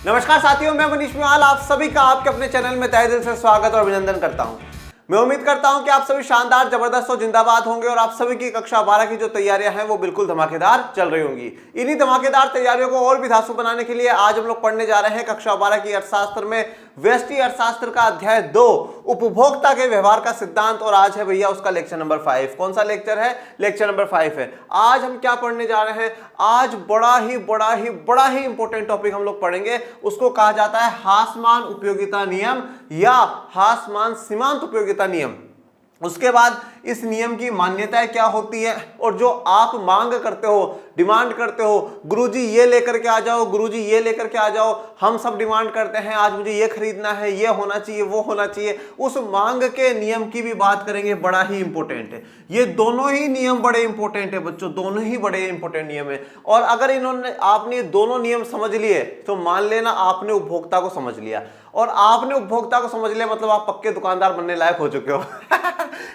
नमस्कार साथियों, मैं मनीष मिवाल आप सभी का आपके अपने चैनल में तहे दिल से स्वागत और अभिनंदन करता हूं। मैं उम्मीद करता हूं कि आप सभी शानदार, जबरदस्त और जिंदाबाद होंगे और आप सभी की कक्षा 12 की जो तैयारियां हैं वो बिल्कुल धमाकेदार चल रही होंगी। इन्हीं धमाकेदार तैयारियों को और भी धांसू बनाने के लिए आज हम लोग पढ़ने जा रहे हैं कक्षा 12 की अर्थशास्त्र में व्यष्टि अर्थशास्त्र का अध्याय 2 उपभोक्ता के व्यवहार का सिद्धांत। और आज है भैया उसका लेक्चर नंबर 5। कौन सा लेक्चर है? लेक्चर नंबर 5 है। आज हम क्या पढ़ने जा रहे हैं? आज बड़ा ही इंपॉर्टेंट टॉपिक हम लोग पढ़ेंगे। उसको कहा जाता है हासमान उपयोगिता नियम या हासमान सीमांत उपयोगिता नियम। उसके बाद इस नियम की मान्यताएं क्या होती है और जो आप मांग करते हो, डिमांड करते हो, गुरुजी ये लेकर के आ जाओ, गुरुजी ये लेकर के आ जाओ, हम सब डिमांड करते हैं आज मुझे ये खरीदना है, ये होना चाहिए, वो होना चाहिए, उस मांग के नियम की भी बात करेंगे। बड़ा ही इंपॉर्टेंट है। ये दोनों ही नियम बड़े इंपॉर्टेंट है बच्चों, दोनों ही बड़े इंपॉर्टेंट नियम है। और अगर आपने दोनों नियम समझ लिए तो मान लेना आपने उपभोक्ता को समझ लिया। और आपने उपभोक्ता को समझ लिया मतलब आप पक्के दुकानदार बनने लायक हो चुके हो।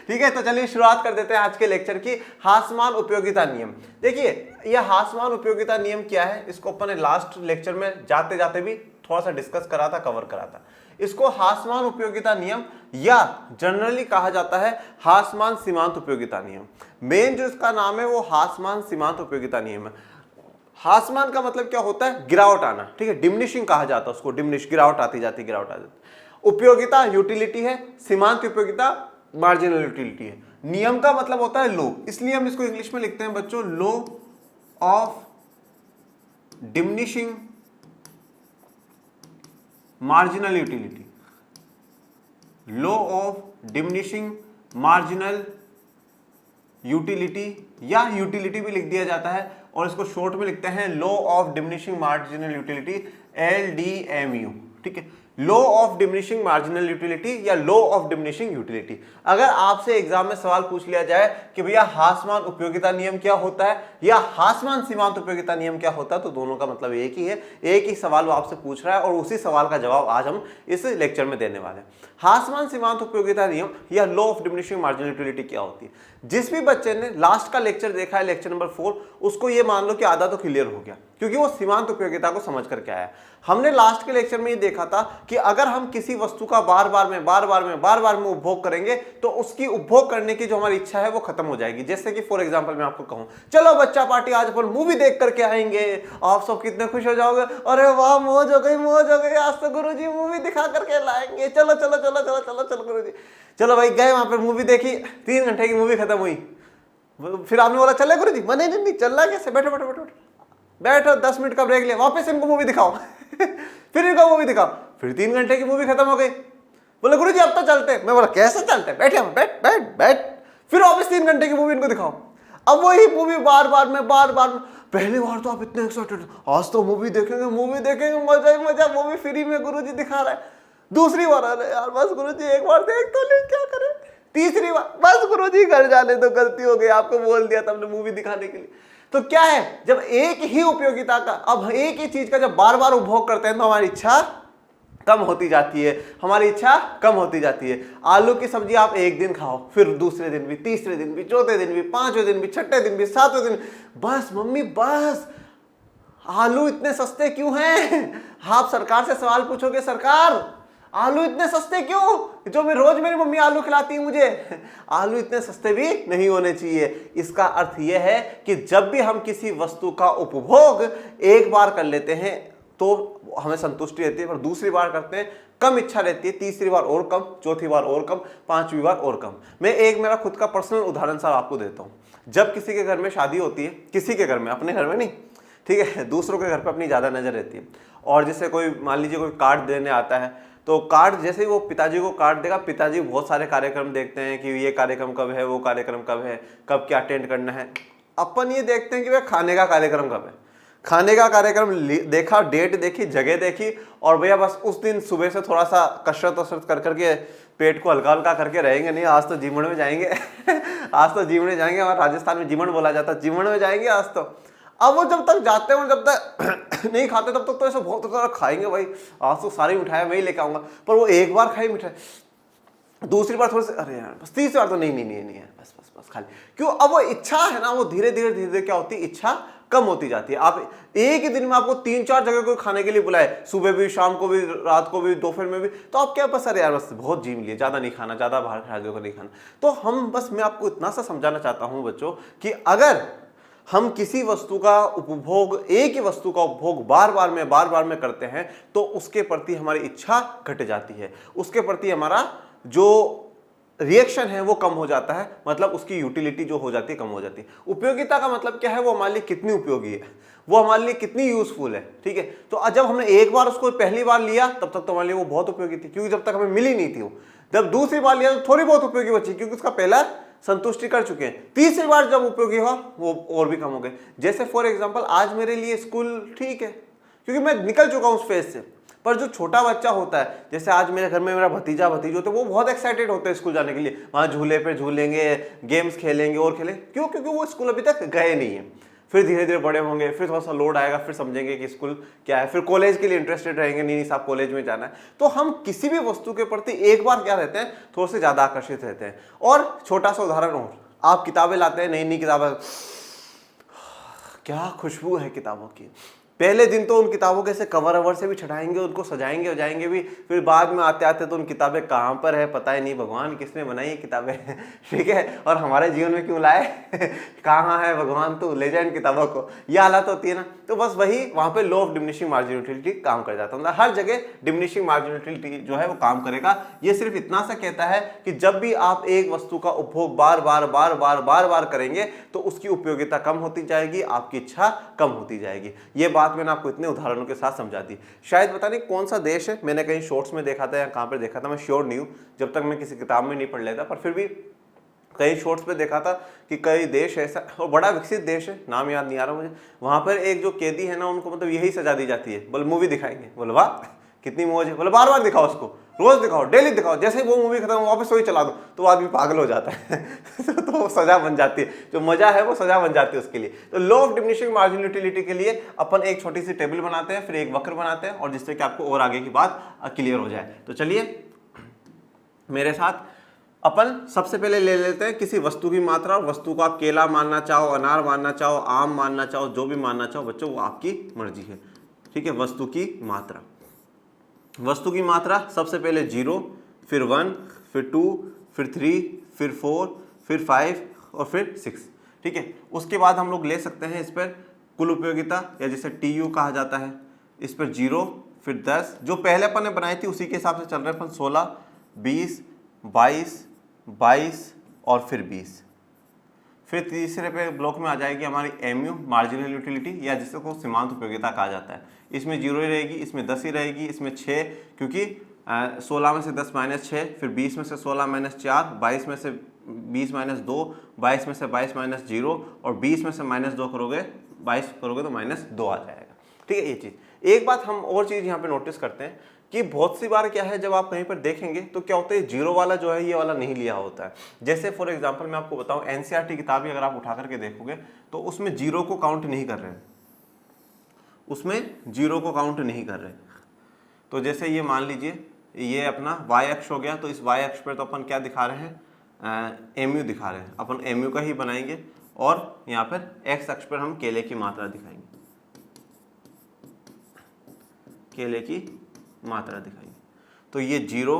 ठीक है, तो चलिए शुरुआत कर देते हैं आज के लेक्चर की। हासमान उपयोगिता नियम। देखिए यह हासमान उपयोगिता नियम क्या है, इसको अपन ने लास्ट लेक्चर में जाते जाते भी थोड़ा सा डिस्कस करा था, कवर करा था। इसको हासमान उपयोगिता नियम या जनरली कहा जाता है हासमान सीमांत उपयोगिता नियम। मेन जो इसका नाम है वो हासमान सीमांत उपयोगिता नियम है। हासमान का मतलब क्या होता है? गिरावट आना। ठीक है, डिमिनिशिंग कहा जाता है उसको, डिमिनिश, गिरावट आती जाती, गिरावट आ जाती। उपयोगिता यूटिलिटी है, सीमांत उपयोगिता मार्जिनल यूटिलिटी है। नियम का मतलब होता है लो, इसलिए हम इसको इंग्लिश में लिखते हैं बच्चों law of diminishing marginal utility. Law of diminishing marginal utility या यूटिलिटी भी लिख दिया जाता है और इसको शॉर्ट में लिखते हैं law of diminishing marginal utility, LDMU। ठीक है, law of diminishing marginal utility या लो ऑफ डिमिनिशिंग यूटिलिटी। अगर आपसे एग्जाम में सवाल पूछ लिया जाए कि भैया हासमान उपयोगिता नियम क्या होता है या हासमान सीमांत उपयोगिता नियम क्या होता है, तो दोनों का मतलब एक ही है। एक ही सवाल वो आपसे पूछ रहा है और उसी सवाल का जवाब आज हम इस लेक्चर में देने वाले हैं। हासमान सीमांत उपयोगिता नियम या law of diminishing marginal utility क्या होती है? जिस भी बच्चे ने लास्ट का लेक्चर देखा है, लेक्चर नंबर 4, उसको ये मान लो कि आधा तो क्लियर हो गया क्योंकि वो सीमांत उपयोगिता को समझ करके आया। हमने लास्ट के लेक्चर में ये देखा था कि अगर हम किसी वस्तु का बार बार में उपभोग करेंगे तो उसकी उपभोग करने की जो हमारी इच्छा है वो खत्म हो जाएगी। जैसे कि फॉर एग्जांपल मैं आपको कहूं, चलो बच्चा पार्टी आज अपन मूवी देख करके आएंगे, आप सब कितने खुश हो जाओगे, अरे वाह मौज हो गई, आज तो गुरुजी मूवी दिखा करके लाएंगे, चलो चलो चलो चलो चलो चलो गुरुजी। चलो भाई गए वहां पर, मूवी देखी, 3 घंटे की मूवी खत्म हुई। फिर आपने बोला चले गुरुजी, नहीं चल रहा कैसे, बैठो 10 मिनट का ब्रेक ले, वापस इनको मूवी दिखाओ। फिर इनको मूवी दिखाओ, फिर 3 घंटे की मूवी खत्म हो गई। बोले गुरुजी अब तो चलते। मैं बोला कैसे चलते? बैठ। फिर वापस 3 घंटे की मूवी इनको दिखाओ। अब वही मूवी बार बार में पहली बार तो आप इतने एक्साइटेड, आज तो मूवी देखेंगे, मजा ही मजा, मूवी फ्री में गुरुजी दिखा रहा है। दूसरी बार अरे यार बस गुरुजी एक बार देख तो ले, क्या करें। तीसरी बार बस गुरुजी घर जाने तो, गलती हो गई, आपको बोल दिया था हमने मूवी दिखाने के लिए। तो क्या है, जब एक ही उपयोगिता का, अब एक ही चीज का जब बार बार उपभोग करते हैं तो हमारी इच्छा कम होती जाती है। आलू की सब्जी आप एक दिन खाओ, फिर दूसरे दिन भी, तीसरे दिन भी, चौथे दिन भी, 5वें दिन भी, 6ठे दिन भी, 7वें दिन, बस मम्मी बस आलू इतने सस्ते क्यों हैं? आप सरकार से सवाल पूछोगे, सरकार आलू इतने सस्ते क्यों? जो मैं रोज मेरी मम्मी आलू खिलाती है मुझे, आलू इतने सस्ते भी नहीं होने चाहिए। इसका अर्थ यह है कि जब भी हम किसी वस्तु का उपभोग एक बार कर लेते हैं तो हमें संतुष्टि रहती है, पर दूसरी बार करते हैं कम इच्छा रहती है, तीसरी बार और कम, चौथी बार और कम, 5वीं बार और कम। मैं एक मेरा खुद का पर्सनल उदाहरण साहब आपको देता हूँ। जब किसी के घर में शादी होती है, किसी के घर में, अपने घर में नहीं, ठीक है, दूसरों के घर पर अपनी ज़्यादा नज़र रहती है। और जैसे कोई मान लीजिए कोई कार्ड देने आता है, तो कार्ड जैसे ही वो पिताजी को कार्ड देगा, पिताजी बहुत सारे कार्यक्रम देखते हैं कि ये कार्यक्रम कब है, वो कार्यक्रम कब है, कब क्या अटेंड करना है। अपन ये देखते हैं कि भाई खाने का कार्यक्रम कब है। खाने का कार्यक्रम देखा, डेट देखी, जगह देखी, और भैया बस उस दिन सुबह से थोड़ा सा कसरत कर करके पेट को हल्का हल्का करके रहेंगे, नहीं आज तो जीमण में जाएंगे। आज तो जीमण में जाएंगे, हमारे राजस्थान में जीमण बोला जाता है, जीमण में जाएंगे आज तो। अब वो जब तक जाते हैं, जब तक नहीं खाते तब तक तो ऐसा बहुत सारा खाएंगे, भाई आज तो सारी मिठाई मैं ही लेके आऊंगा। पर वो एक बार खाई मिठाई, दूसरी बार थोड़ी सी अरे यार बस, तीसरी बार तो नहीं नहीं नहीं नहीं यार बस बस बस खाली क्यों। अब वो इच्छा है ना, वो धीरे धीरे धीरे धीरे क्या होती है, इच्छा कम होती जाती है। आप एक ही दिन में आपको 3-4 जगह को खाने के लिए बुलाए, सुबह भी, शाम को भी, रात को भी, दोपहर में भी, तो आप क्या बस अरे यार बस बहुत जीम लिए, ज्यादा नहीं खाना, ज्यादा बाहर खाने को नहीं खाना। तो हम बस, मैं आपको इतना सा समझाना चाहता हूं बच्चों कि अगर हम किसी वस्तु का उपभोग, एक ही वस्तु का उपभोग बार बार में करते हैं तो उसके प्रति हमारी इच्छा घट जाती है, उसके प्रति हमारा जो रिएक्शन है वो कम हो जाता है, मतलब उसकी यूटिलिटी जो हो जाती है कम हो जाती है। उपयोगिता का मतलब क्या है, वो हमारे लिए कितनी उपयोगी है, वो हमारे लिए कितनी यूजफुल है, ठीक है। तो जब हमने एक बार उसको पहली बार लिया तब तक तो हमारे लिए वो बहुत उपयोगी थी, क्योंकि जब तक हमें मिली नहीं थी वो। जब दूसरी बार लिया तो थोड़ी बहुत उपयोगी बची, क्योंकि उसका पहला संतुष्टि कर चुके हैं। तीसरी बार जब उपयोगी हुआ वो और भी कम हो गए। जैसे फॉर एग्जाम्पल आज मेरे लिए स्कूल ठीक है क्योंकि मैं निकल चुका हूं उस फेज से, पर जो छोटा बच्चा होता है, जैसे आज मेरे घर में मेरा भतीजा भतीजी होते हैं, वो बहुत एक्साइटेड होते हैं स्कूल जाने के लिए, वहां झूले पे झूलेंगे, गेम्स खेलेंगे और खेलेंगे, क्यों, क्योंकि वो स्कूल अभी तक गए नहीं है। फिर धीरे धीरे बड़े होंगे, फिर थोड़ा सा लोड आएगा, फिर समझेंगे कि स्कूल क्या है, फिर कॉलेज के लिए इंटरेस्टेड रहेंगे, नहीं साहब कॉलेज में जाना है। तो हम किसी भी वस्तु के प्रति एक बार क्या रहते हैं, थोड़े से ज्यादा आकर्षित रहते हैं। और छोटा सा उदाहरण और, आप किताबें लाते हैं, नई नई किताबें, क्या खुशबू है किताबों की। पहले दिन तो उन किताबों के से कवर अवर से भी छटाएंगे, उनको सजाएंगे वजाएंगे भी, फिर बाद में आते आते तो उन किताबें कहाँ पर है पता ही नहीं, भगवान किसने बनाई है किताबें ठीक है, और हमारे जीवन में क्यों लाए कहाँ है भगवान, तो ले जाए इन किताबों को, यह हालत होती है ना। तो बस वही वहाँ पे law of diminishing marginal utility काम कर जाता है, हर जगह डिमिनिशिंग मार्जिनल यूटिलिटी जो है वो काम करेगा। ये सिर्फ इतना सा कहता है कि जब भी आप एक वस्तु का उपभोग बार बार करेंगे तो उसकी उपयोगिता कम होती जाएगी, आपकी इच्छा कम होती जाएगी। ये बात मैंने आपको इतने उदाहरणों के साथ समझा दी। शायद पता नहीं कौन सा देश है, मैंने कहीं शॉर्ट्स में देखा था या कहां पर देखा था, मैं श्योर नहीं हूं, जब तक मैं किसी किताब में नहीं पढ़ लेता, पर फिर भी कई शॉर्ट्स पे देखा था कि कई देश ऐसा, और बड़ा विकसित देश है, नाम याद नहीं आ रहा मुझे, वहां पर एक जो कैदी है ना, उनको मतलब यही सजा दी जाती है, बोले मूवी दिखाएंगे, बोले वाह कितनी मौज है, बोले बार बार दिखाओ उसको, रोज दिखाओ, डेली दिखाओ, जैसे ही वो मूवी खत्म वापस वही चला दो तो आदमी पागल हो जाता है तो वो सजा बन जाती है, जो मजा है वो सजा बन जाती है उसके लिए। तो law of diminishing marginal utility के लिए अपन एक छोटी सी टेबल बनाते हैं, फिर एक वक्र बनाते हैं, और जिससे कि आपको और आगे की बात क्लियर हो जाए। तो चलिए मेरे साथ अपन सबसे पहले ले लेते हैं किसी वस्तु की मात्रा। वस्तु को आप केला मानना चाहो, अनार मानना चाहो, आम मानना चाहो, जो भी मानना चाहो बच्चों, वो आपकी मर्जी है, ठीक है। वस्तु की मात्रा, वस्तु की मात्रा सबसे पहले 0, फिर 1, फिर 2, फिर 3, फिर 4, फिर 5 और फिर 6, ठीक है। उसके बाद हम लोग ले सकते हैं इस पर कुल उपयोगिता, या जिसे TU कहा जाता है, इस पर 0, फिर 10, जो पहले अपन ने बनाई थी उसी के हिसाब से चल रहे हैं अपन, 16, 20, 22 और फिर 20। फिर तीसरे पे ब्लॉक में आ जाएगी हमारी MU मार्जिनल यूटिलिटी, या जिसको सीमांत उपयोगिता कहा जाता है। इसमें 0 ही रहेगी, इसमें 10 ही रहेगी, इसमें 6, क्योंकि 16 में से 10 माइनस 6, फिर 20 में से 16 माइनस 4, 22 में से 20 माइनस 2, 22 में से 22 माइनस 0, और 20 में से माइनस 2 करोगे, 22 करोगे तो माइनस 2 आ जाएगा, ठीक है। ये चीज़, एक बात हम और चीज़ यहाँ पे नोटिस करते हैं कि बहुत सी बार क्या है, जब आप कहीं पर देखेंगे तो क्या होता है, 0 वाला जो है ये वाला नहीं लिया होता है। जैसे फॉर एग्जांपल मैं आपको बताऊं, NCERT किताब ही अगर आप उठा करके देखोगे तो उसमें 0 को काउंट नहीं कर रहे हैं, उसमें 0 को काउंट नहीं कर रहे। तो जैसे ये मान लीजिए ये अपना y अक्ष हो गया, तो इस y अक्ष पर तो अपन क्या दिखा रहे हैं, MU दिखा रहे हैं, अपन MU का ही बनाएंगे, और यहाँ पर x अक्ष पर हम केले की मात्रा दिखाएंगे, केले की मात्रा दिखाएंगे। तो ये 0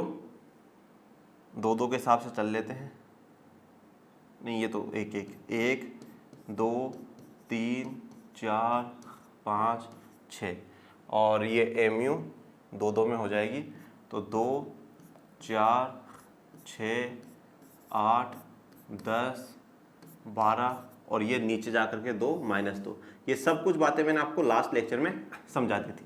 2 के हिसाब से चल लेते हैं, नहीं ये तो 1 2 3 4 5 6, और ये MU 2 में हो जाएगी, तो 2 4 6 8 10 12, और ये नीचे जा करके 2 माइनस 2। ये सब कुछ बातें मैंने आपको लास्ट लेक्चर में समझा दी थी।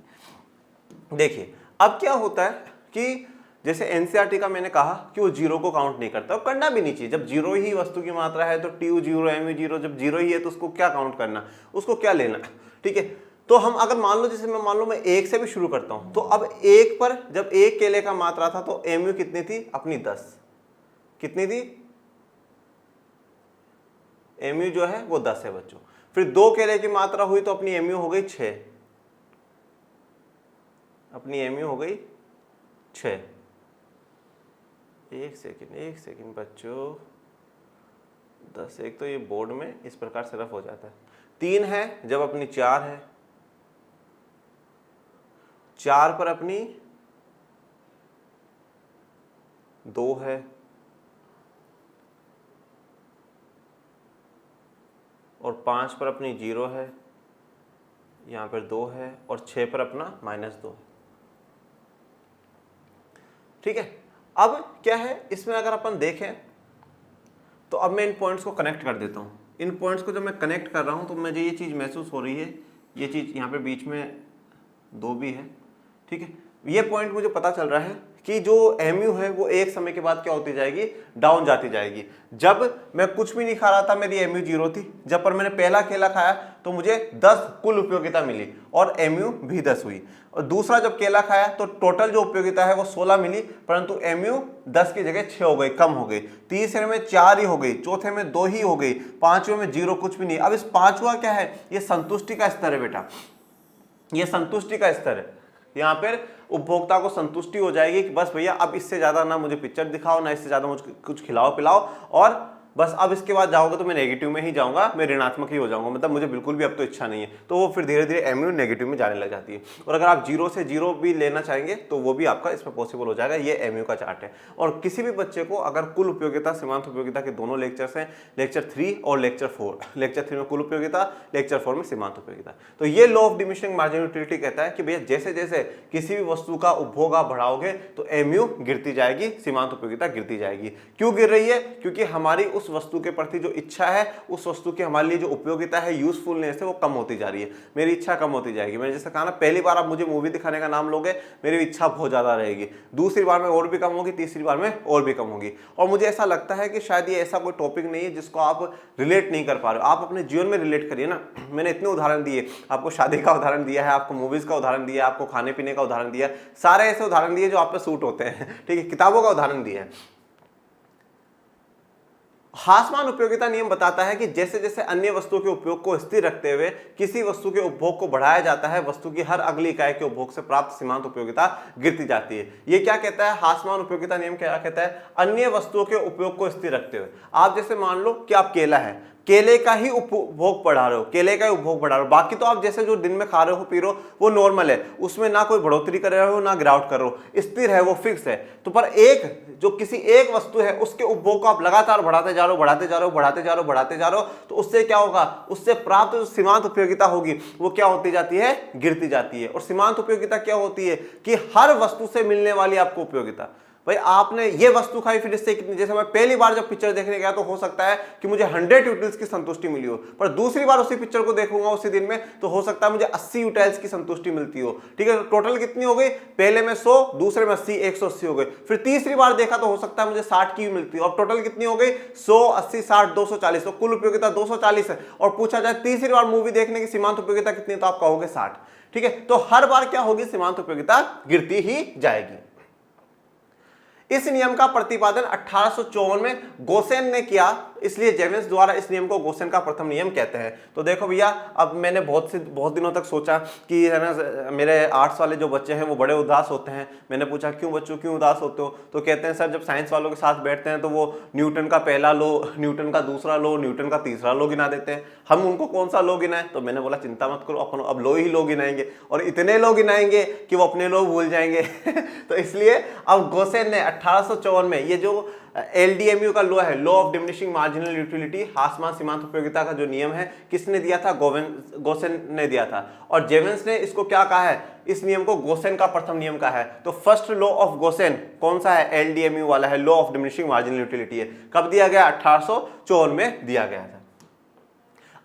देखिए अब क्या होता है कि जैसे NCERT का मैंने कहा कि वो 0 को काउंट नहीं करता, और करना भी नहीं चाहिए। जब 0 ही वस्तु की मात्रा है तो TU 0, MU 0, जब 0 ही है तो उसको क्या काउंट करना, उसको क्या लेना, ठीक है। तो हम अगर मान लो, जैसे मैं मान लो मैं 1 से भी शुरू करता हूं, तो अब 1 पर जब 1 केले का मात्रा था तो MU कितनी थी अपनी, 10, कितनी थी, MU जो है वो 10 है बच्चों। फिर 2 केले की मात्रा हुई तो अपनी MU हो गई 6, अपनी MU हो गई 6, एक सेकंड बच्चों, 10 एक तो ये बोर्ड में इस प्रकार से रफ हो जाता है। 3 है जब अपनी 4 है, 4 पर अपनी 2 है, और 5 पर अपनी 0 है, यहाँ पर 2 है, और 6 पर अपना -2 है। ठीक है, अब क्या है इसमें अगर अपन देखें तो अब मैं इन पॉइंट्स को कनेक्ट कर देता हूँ। इन पॉइंट्स को जब मैं कनेक्ट कर रहा हूँ तो मुझे ये चीज़ महसूस हो रही है, ये चीज़ यहाँ पे बीच में 2 भी है। ठीक है, ये पॉइंट मुझे पता चल रहा है कि जो एमयू है वो एक समय के बाद क्या होती जाएगी, डाउन जाती जाएगी। जब मैं कुछ भी नहीं खा रहा था मेरी एमयू 0 थी, जब पर मैंने पहला केला खाया तो मुझे 10 कुल उपयोगिता मिली और एमयू भी 10 हुई। और दूसरा जब केला खाया तो टोटल जो उपयोगिता है वो 16 मिली, परंतु एमयू 10 की जगह 6 हो गई, कम हो गई। तीसरे में 4 ही हो गई, चौथे में 2 ही हो गई, पांचवें में 0 कुछ भी नहीं। अब इस पांचवा क्या है, ये संतुष्टि का स्तर है बेटा, ये संतुष्टि का स्तर है। यहाँ पर उपभोक्ता को संतुष्टि हो जाएगी कि बस भैया अब इससे ज्यादा ना मुझे पिक्चर दिखाओ, ना इससे ज्यादा मुझे कुछ खिलाओ पिलाओ, और बस अब इसके बाद जाओगे तो मैं नेगेटिव में ही जाऊंगा, मैं ऋणात्मक ही हो जाऊंगा, मतलब मुझे बिल्कुल भी अब तो इच्छा नहीं है। तो वो फिर धीरे धीरे एमयू नेगेटिव में जाने लग जाती है। और अगर आप 0 से 0 भी लेना चाहेंगे तो वो भी आपका इसमें पॉसिबल हो जाएगा। ये एमयू का चार्ट है। और किसी भी बच्चे को अगर कुल उपयोगिता, सीमांत उपयोगिता के दोनों लेक्चर्स हैं, लेक्चर 3 और लेक्चर 4, लेक्चर 3 में कुल उपयोगिता, लेक्चर 4 में सीमांत उपयोगिता। तो ये law of diminishing marginal utility कहता है कि भैया जैसे जैसे किसी भी वस्तु का उपभोग आप बढ़ाओगे तो एमयू गिरती जाएगी, सीमांत उपयोगिता गिरती जाएगी। क्यों गिर रही है? क्योंकि हमारी उस वस्तु के प्रति जो इच्छा है, उस वस्तु की हमारे लिए जो उपयोगिता है, यूजफुलनेस है, वो कम होती जा रही है। मेरी इच्छा कम होती जाएगी। मैंने जैसे कहा ना, पहली बार आप मुझे मूवी दिखाने का नाम लोगे, मेरी इच्छा बहुत ज्यादा रहेगी, दूसरी बार में और भी कम होगी, तीसरी बार में और भी कम होगी। और मुझे ऐसा लगता है कि शायद ये ऐसा कोई टॉपिक नहीं है जिसको आप रिलेट नहीं कर पा रहे हो। आप अपने जीवन में रिलेट करिए ना। मैंने इतने उदाहरण दिए, आपको शादी का उदाहरण दिया है, आपको मूवीज का उदाहरण दिया, आपको खाने पीने का उदाहरण दिया, सारे ऐसे उदाहरण दिए जो आप पे सूट होते हैं। ठीक है, किताबों का उदाहरण दिया है। हासमान उपयोगिता नियम बताता है कि जैसे जैसे अन्य वस्तुओं के उपयोग को स्थिर रखते हुए किसी वस्तु के उपभोग को बढ़ाया जाता है, वस्तु की हर अगली इकाई के उपभोग से प्राप्त सीमांत उपयोगिता गिरती जाती है। ये क्या कहता है? हासमान उपयोगिता नियम क्या कहता है? अन्य वस्तुओं के उपयोग को स्थिर रखते हुए। आप जैसे मान लो कि आप केला है, केले का ही उपभोग बढ़ा रहे हो, केले का ही उपभोग बढ़ा रहे हो, बाकी तो आप जैसे जो दिन में खा रहे हो पी रहे हो वो नॉर्मल है, उसमें ना कोई बढ़ोतरी कर रहे हो ना गिरावट कर रहे हो, स्थिर है, वो फिक्स है। तो पर एक जो किसी एक वस्तु है उसके उपभोग को आप लगातार बढ़ाते जा रहे हो, बढ़ाते जा रहे हो, बढ़ाते जा रहे हो, बढ़ाते जा रहे हो, तो उससे क्या होगा? उससे प्राप्त जो सीमांत उपयोगिता होगी वो क्या होती जाती है? गिरती जाती है। और सीमांत उपयोगिता क्या होती है? कि हर वस्तु से मिलने वाली आपको उपयोगिता। भाई आपने ये वस्तु खाई, फिर इससे कितनी, जैसे मैं पहली बार जब पिक्चर देखने गया तो हो सकता है कि मुझे 100 यूटिल्स की संतुष्टि मिली हो, पर दूसरी बार उसी पिक्चर को देखूंगा उसी दिन में तो हो सकता है मुझे 80 यूटिल्स की संतुष्टि मिलती हो। ठीक है, टोटल कितनी हो गई? पहले में 100, दूसरे में 80, 180 हो गई। फिर तीसरी बार देखा तो हो सकता है मुझे 60 की मिलती हो। अब टोटल कितनी हो गई? 100, 80, 60, 240। तो कुल उपयोगिता 240 है। और पूछा जाए तीसरी बार मूवी देखने की सीमांत उपयोगिता कितनी, तो आप कहोगे 60। ठीक है, तो हर बार क्या होगी? सीमांत उपयोगिता गिरती ही जाएगी। इस नियम का प्रतिपादन 1854 में गोसेन ने किया, इसलिए जेवेंस द्वारा इस नियम को गोसेन का प्रथम नियम कहते हैं। तो देखो भैया, अब मैंने बहुत दिनों तक सोचा कि है ना, मेरे आर्ट्स वाले जो बच्चे हैं वो बड़े उदास होते हैं। मैंने पूछा क्यों बच्चों, क्यों उदास होते हो? तो कहते हैं सर जब साइंस वालों के साथ बैठते हैं तो वो न्यूटन का पहला लॉ, न्यूटन का दूसरा लॉ, न्यूटन का तीसरा लॉ गिना देते हैं। हम उनको कौन सा लॉ गिनाएं? तो मैंने बोला चिंता मत करो, अपन अब लॉ ही लॉ गिनाएंगे, और इतने लॉ गिनाएंगे कि वो अपने लॉ भूल जाएंगे। तो इसलिए अब गोसेन ने 1854 में ये जो एलडीएमयू का लॉ है, law of diminishing marginal utility, हासमान सीमांत उपयोगिता का जो नियम है, किसने दिया था? गोसेन ने दिया था। और जेवेंस ने इसको क्या कहा है? इस नियम को गोसेन का प्रथम नियम कहा है। तो फर्स्ट लॉ ऑफ गोसेन कौन सा है? एलडीएमयू वाला है, law of diminishing marginal utility है। कब दिया गया? 1854 में दिया गया था।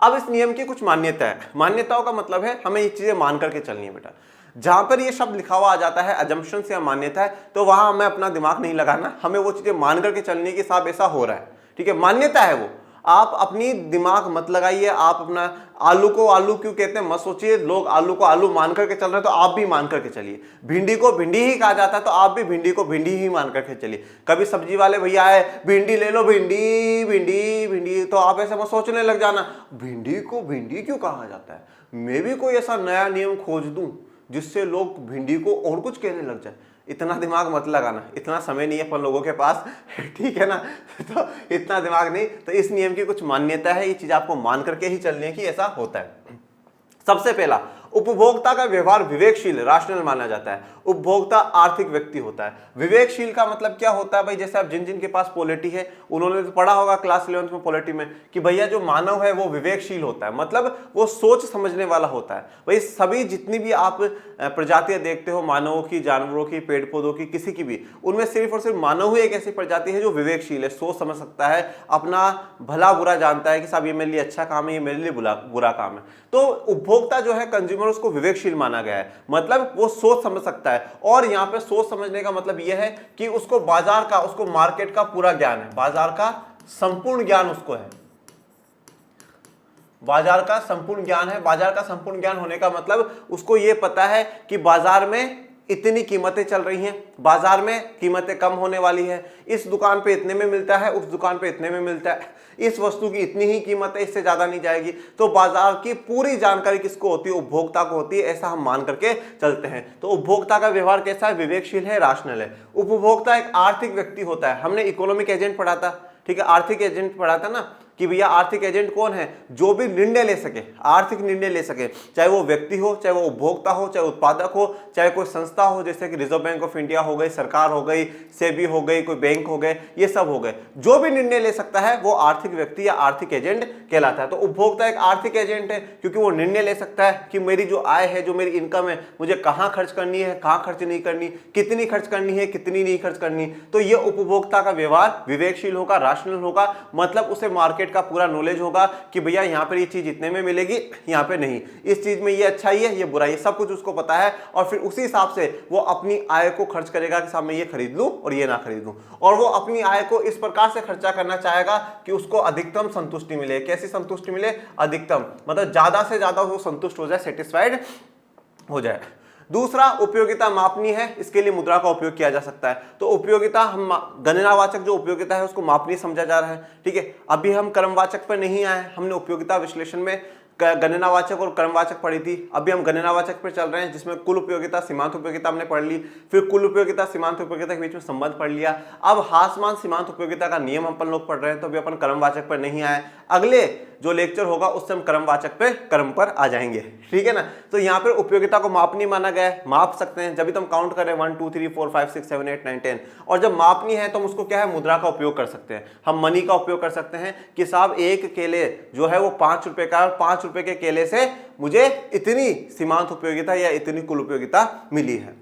अब इस नियम की कुछ मान्यता है। मान्यताओं का मतलब है हमें ये चीजें मान करके चलनी है बेटा। जहां पर ये शब्द लिखा हुआ आ जाता है अजम्पशंस या मान्यता है, तो वहां हमें अपना दिमाग नहीं लगाना, हमें वो चीजें मान करके चलनी कि साहब ऐसा हो रहा है। ठीक है, मान्यता है वो, आप अपनी दिमाग मत लगाइए। आप अपना आलू को आलू क्यों कहते हैं मत सोचिए, लोग आलू को आलू मान करके चल रहे हैं तो आप भी मान करके चलिए। भिंडी को भिंडी ही कहा जाता है तो आप भी भिंडी को भिंडी ही मान करके चलिए। कभी सब्जी वाले भैया आए, भिंडी ले लो, भिंडी भिंडी भिंडी, तो आप ऐसे मत सोचने लग जाना भिंडी को भिंडी क्यों कहा जाता है, मैं भी कोई ऐसा नया नियम खोज दूं जिससे लोग भिंडी को और कुछ कहने लग जाए। इतना दिमाग मत लगाना, इतना समय नहीं है अपन लोगों के पास, ठीक है ना। तो इतना दिमाग नहीं, तो इस नियम की कुछ मान्यता है, ये चीज आपको मान करके ही चलनी है कि ऐसा होता है। सबसे पहला, उपभोक्ता का व्यवहार विवेकशील राशनल माना जाता है। उपभोक्ता आर्थिक व्यक्ति होता है। विवेकशील का मतलब क्या होता है भाई, जैसे आप जिन जिन के पास पॉलिटी है उन्होंने तो पढ़ा होगा क्लास 11th में पॉलिटी में कि भैया जो मानव है वो विवेकशील होता है, मतलब वो सोच समझने वाला होता है। भाई सभी जितनी भी आप प्रजातियां देखते हो, मानवों की, जानवरों की, पेड़ पौधों की, किसी की भी, उनमें सिर्फ और सिर्फ मानव ही एक ऐसी प्रजाति है जो विवेकशील है, सोच समझ सकता है, अपना भला बुरा जानता है कि साहब ये मेरे लिए अच्छा काम है, ये मेरे लिए बुरा काम है। तो उपभोक्ता जो है, कंज्यूमर, उसको विवेकशील माना गया है, मतलब वो सोच समझ सकता है। और यहां पे सोच समझने का मतलब यह है कि उसको बाजार का, उसको मार्केट का पूरा ज्ञान है, बाजार का संपूर्ण ज्ञान उसको है, बाजार का संपूर्ण ज्ञान है। बाजार का संपूर्ण ज्ञान होने का मतलब उसको यह पता है कि बाजार में इतनी कीमतें चल रही हैं, बाजार में कीमतें कम होने वाली है, इस दुकान पे इतने में मिलता है, उस दुकान पे इतने में मिलता है, इस वस्तु की इतनी ही कीमत है, इससे ज्यादा नहीं जाएगी। तो बाजार की पूरी जानकारी किसको होती है? उपभोक्ता को होती है, ऐसा हम मान करके चलते हैं। तो उपभोक्ता का व्यवहार कैसा है? विवेकशील है, राशनल है। उपभोक्ता एक आर्थिक व्यक्ति होता है। हमने इकोनॉमिक एजेंट पढ़ा था, ठीक है, आर्थिक एजेंट पढ़ा था ना, कि भैया आर्थिक एजेंट कौन है? जो भी निर्णय ले सके, आर्थिक निर्णय ले सके, चाहे वो व्यक्ति हो, चाहे वो उपभोक्ता हो, चाहे उत्पादक हो, चाहे कोई संस्था हो, जैसे कि रिजर्व बैंक ऑफ इंडिया हो गई, सरकार हो गई, सेबी हो गई, कोई बैंक हो गए, ये सब हो गए। जो भी निर्णय ले सकता है वो आर्थिक व्यक्ति या आर्थिक एजेंट कहलाता है। तो उपभोक्ता एक आर्थिक एजेंट है, क्योंकि वो निर्णय ले सकता है कि मेरी जो आय है, जो मेरी इनकम है, मुझे कहाँ खर्च करनी है, कहाँ खर्च नहीं करनी, कितनी खर्च करनी है, कितनी नहीं खर्च करनी। तो ये उपभोक्ता का व्यवहार विवेकशील होगा, राशनल होगा, मतलब उसे मार्केट का पूरा नॉलेज होगा कि भैया यहाँ पर ये चीज इतने में मिलेगी, यहाँ पे नहीं, इस चीज में ये अच्छाई है, ये बुराई है, सब कुछ उसको पता है। और फिर उसी हिसाब से वो अपनी आय को खर्च करेगा कि साहब मैं ये खरीद लूं और ये ना खरीद लूं। और वो अपनी आय को इस प्रकार से खर्चा करना चाहेगा कि उसको अधिकतम संतुष्टि मिले। कैसी संतुष्टि मिले? अधिकतम, मतलब ज्यादा से ज्यादा वो संतुष्ट हो जाए, सेटिस्फाइड हो जाए। दूसरा, उपयोगिता मापनी है, इसके लिए मुद्रा का उपयोग किया जा सकता है। तो उपयोगिता, हम गणनावाचक जो उपयोगिता है उसको मापनीय समझा जा रहा है, ठीक है। अभी हम क्रमवाचक पर नहीं आए, हमने उपयोगिता विश्लेषण में गणनावाचक और क्रमवाचक पढ़ी थी। अभी हम गणनावाचक पर चल रहे हैं, जिसमें कुल उपयोगिता, सीमांत उपयोगिता हमने पढ़ ली, फिर कुल उपयोगिता, सीमांत उपयोगिता के बीच में संबंध पढ़ लिया। अब हासमान सीमांत उपयोगिता का नियम अपन लोग पढ़ रहे हैं, तो अभी अपन क्रमवाचक पर नहीं आए। अगले जो लेक्चर होगा उससे हम क्रमवाचक पे, क्रम पर आ जाएंगे, ठीक है ना। तो यहाँ पर उपयोगिता को मापनीय माना गया है, माप सकते हैं, जब भी तुम काउंट करें 1 2 3 4 5 6 7 8 9 10। और जब मापनी है तो हम उसको क्या है? मुद्रा का उपयोग कर सकते हैं, हम मनी का उपयोग कर सकते हैं कि साहब एक केले जो है वो 5 रुपए का, 5 रुपए के केले से मुझे इतनी सीमांत उपयोगिता या इतनी कुल उपयोगिता मिली है।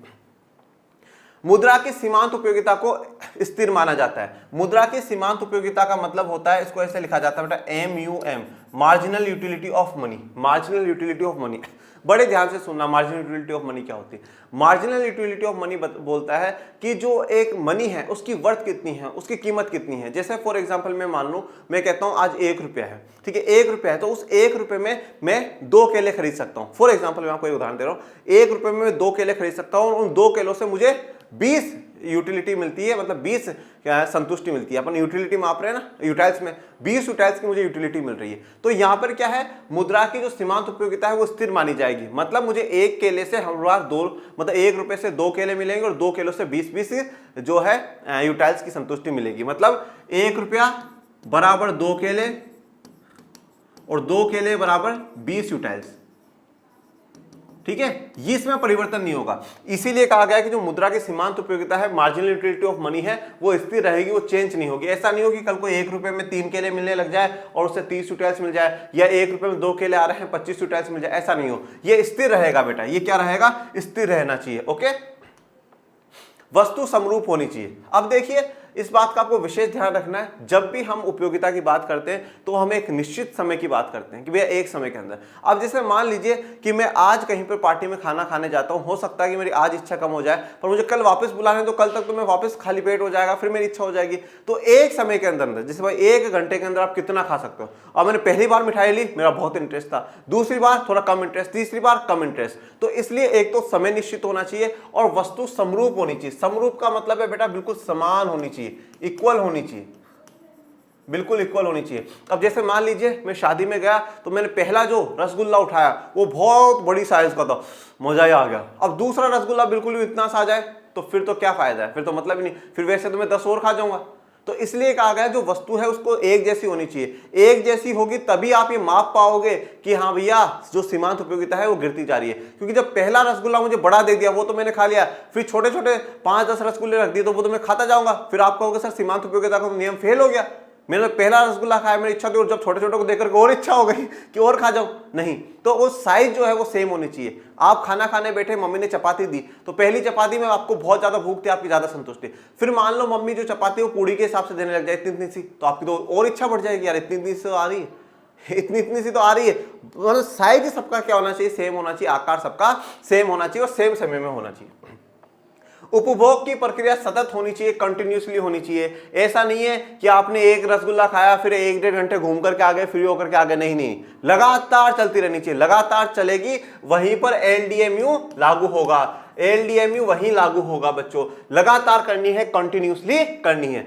मुद्रा की सीमांत उपयोगिता को स्थिर माना जाता है। मुद्रा की सीमांत उपयोगिता का मतलब होता है, इसको ऐसे लिखा जाता है बेटा, MUM, marginal utility of money. Marginal utility of money, बड़े ध्यान से सुनना, मार्जिनल यूटिलिटी ऑफ मनी क्या होती है। मार्जिनल यूटिलिटी ऑफ मनी बोलता है कि जो एक मनी है उसकी वर्थ कितनी है, उसकी कीमत कितनी है। जैसे फॉर एग्जांपल मैं मान लूं, मैं कहता हूं आज 1 रुपया है, ठीक है, 1 रुपया है, तो उस 1 रुपये में मैं 2 केले खरीद सकता हूं। फॉर एग्जांपल मैं आपको एक उदाहरण दे रहा हूं, 1 रुपये में मैं 2 केले खरीद सकता हूं और उन 2 केलों से मुझे 20 यूटिलिटी मिलती है, मतलब 20 संतुष्टि मिलती है। अपन यूटिलिटी माप रहे हैं ना, यूटाइल्स में 20 यूटाइल्स की मुझे यूटिलिटी मिल रही है। तो यहां पर क्या है? मुद्रा की जो सीमांत उपयोगिता है वो स्थिर मानी जाएगी, मतलब मुझे 1 केले से हर बार 2, मतलब 1 रुपए से 2 केले मिलेंगे और 2 केलों से 20 जो है यूटाइल्स की संतुष्टि मिलेगी। मतलब 1 रुपया बराबर 2 केले और 2 केले बराबर 20 यूटाइल्स, ठीक है, ये इसमें परिवर्तन नहीं होगा। इसीलिए कहा गया कि जो मुद्रा की सीमांत उपयोगिता है, मार्जिनल यूटिलिटी ऑफ मनी है, वो स्थिर रहेगी, वो चेंज नहीं होगी। ऐसा नहीं होगी कल को 1 रुपए में 3 केले मिलने लग जाए और उससे 30 यूटाइल्स मिल जाए, या 1 रुपए में 2 केले आ रहे हैं 25 यूटाइल्स मिल जाए, ऐसा नहीं हो। ये स्थिर रहेगा बेटा, ये क्या रहेगा? स्थिर रहना चाहिए। ओके, वस्तु समरूप होनी चाहिए। अब देखिए, इस बात का आपको विशेष ध्यान रखना है, जब भी हम उपयोगिता की बात करते हैं तो हम एक निश्चित समय की बात करते हैं कि भैया एक समय के अंदर। अब जैसे मान लीजिए कि मैं आज कहीं पर पार्टी में खाना खाने जाता हूं, हो सकता है कि मेरी आज इच्छा कम हो जाए, पर मुझे कल वापस बुलाने, तो कल तक तो मैं वापस खाली पेट हो जाएगा, फिर मेरी इच्छा हो जाएगी। तो एक समय के अंदर, जैसे भाई 1 घंटे के अंदर आप कितना खा सकते हो। और मैंने पहली बार मिठाई ली, मेरा बहुत इंटरेस्ट था, दूसरी बार थोड़ा कम इंटरेस्ट, तीसरी बार कम इंटरेस्ट। तो इसलिए एक तो समय निश्चित होना चाहिए और वस्तु समरूप होनी चाहिए। समरूप का मतलब है बेटा बिल्कुल समान होनी चाहिए, इक्वल होनी चाहिए, बिल्कुल इक्वल होनी चाहिए। अब जैसे मान लीजिए मैं शादी में गया, तो मैंने पहला जो रसगुल्ला उठाया वो बहुत बड़ी साइज का था, मजा ही आ गया। अब दूसरा रसगुल्ला बिल्कुल भी इतना सा आ जाए, तो फिर तो क्या फायदा है, फिर तो मतलब ही नहीं, फिर वैसे तो मैं 10 और खा जाऊंगा। तो इसलिए कहा गया जो वस्तु है उसको एक जैसी होनी चाहिए, एक जैसी होगी तभी आप ये माप पाओगे कि हाँ भैया जो सीमांत उपयोगिता है वो गिरती जा रही है। क्योंकि जब पहला रसगुल्ला मुझे बड़ा दे दिया वो तो मैंने खा लिया, फिर छोटे छोटे 5-10 रसगुल्ले रख दिए तो वो तो मैं खाता जाऊंगा, फिर आप कहोगे सर सीमांत उपयोगिता का नियम फेल हो गया, मैंने पहला रसगुल्ला खाया, मेरी इच्छा थी और जब छोटे छोटे को देखकर और इच्छा हो गई कि और खा जाऊं। नहीं, तो वो साइज जो है वो सेम होनी चाहिए। आप खाना खाने बैठे, मम्मी ने चपाती दी तो पहली चपाती में आपको बहुत ज्यादा भूख थी, आपकी ज्यादा संतुष्टि, फिर मान लो मम्मी जो चपाती वो पूड़ी के हिसाब से देने लग जाए इतनी इतनी सी, तो आपकी तो और इच्छा बढ़ जाएगी, यार इतनी इतनी सी तो आ रही है, इतनी इतनी सी तो आ रही है। मतलब साइज सबका क्या होना चाहिए, सेम होना चाहिए, आकार सबका सेम होना चाहिए और सेम समय में होना चाहिए। उपभोग की प्रक्रिया सतत होनी चाहिए, कंटिन्यूसली होनी चाहिए। ऐसा नहीं है कि आपने एक रसगुल्ला खाया फिर 1-1.5 घंटे घूम करके आ गए, फ्री होकर के आ गए, नहीं, लगातार चलती रहनी चाहिए, लगातार चलेगी, वहीं पर एलडीएमयू लागू होगा, एलडीएमयू वहीं लागू होगा बच्चों, लगातार करनी है, कंटिन्यूसली करनी है।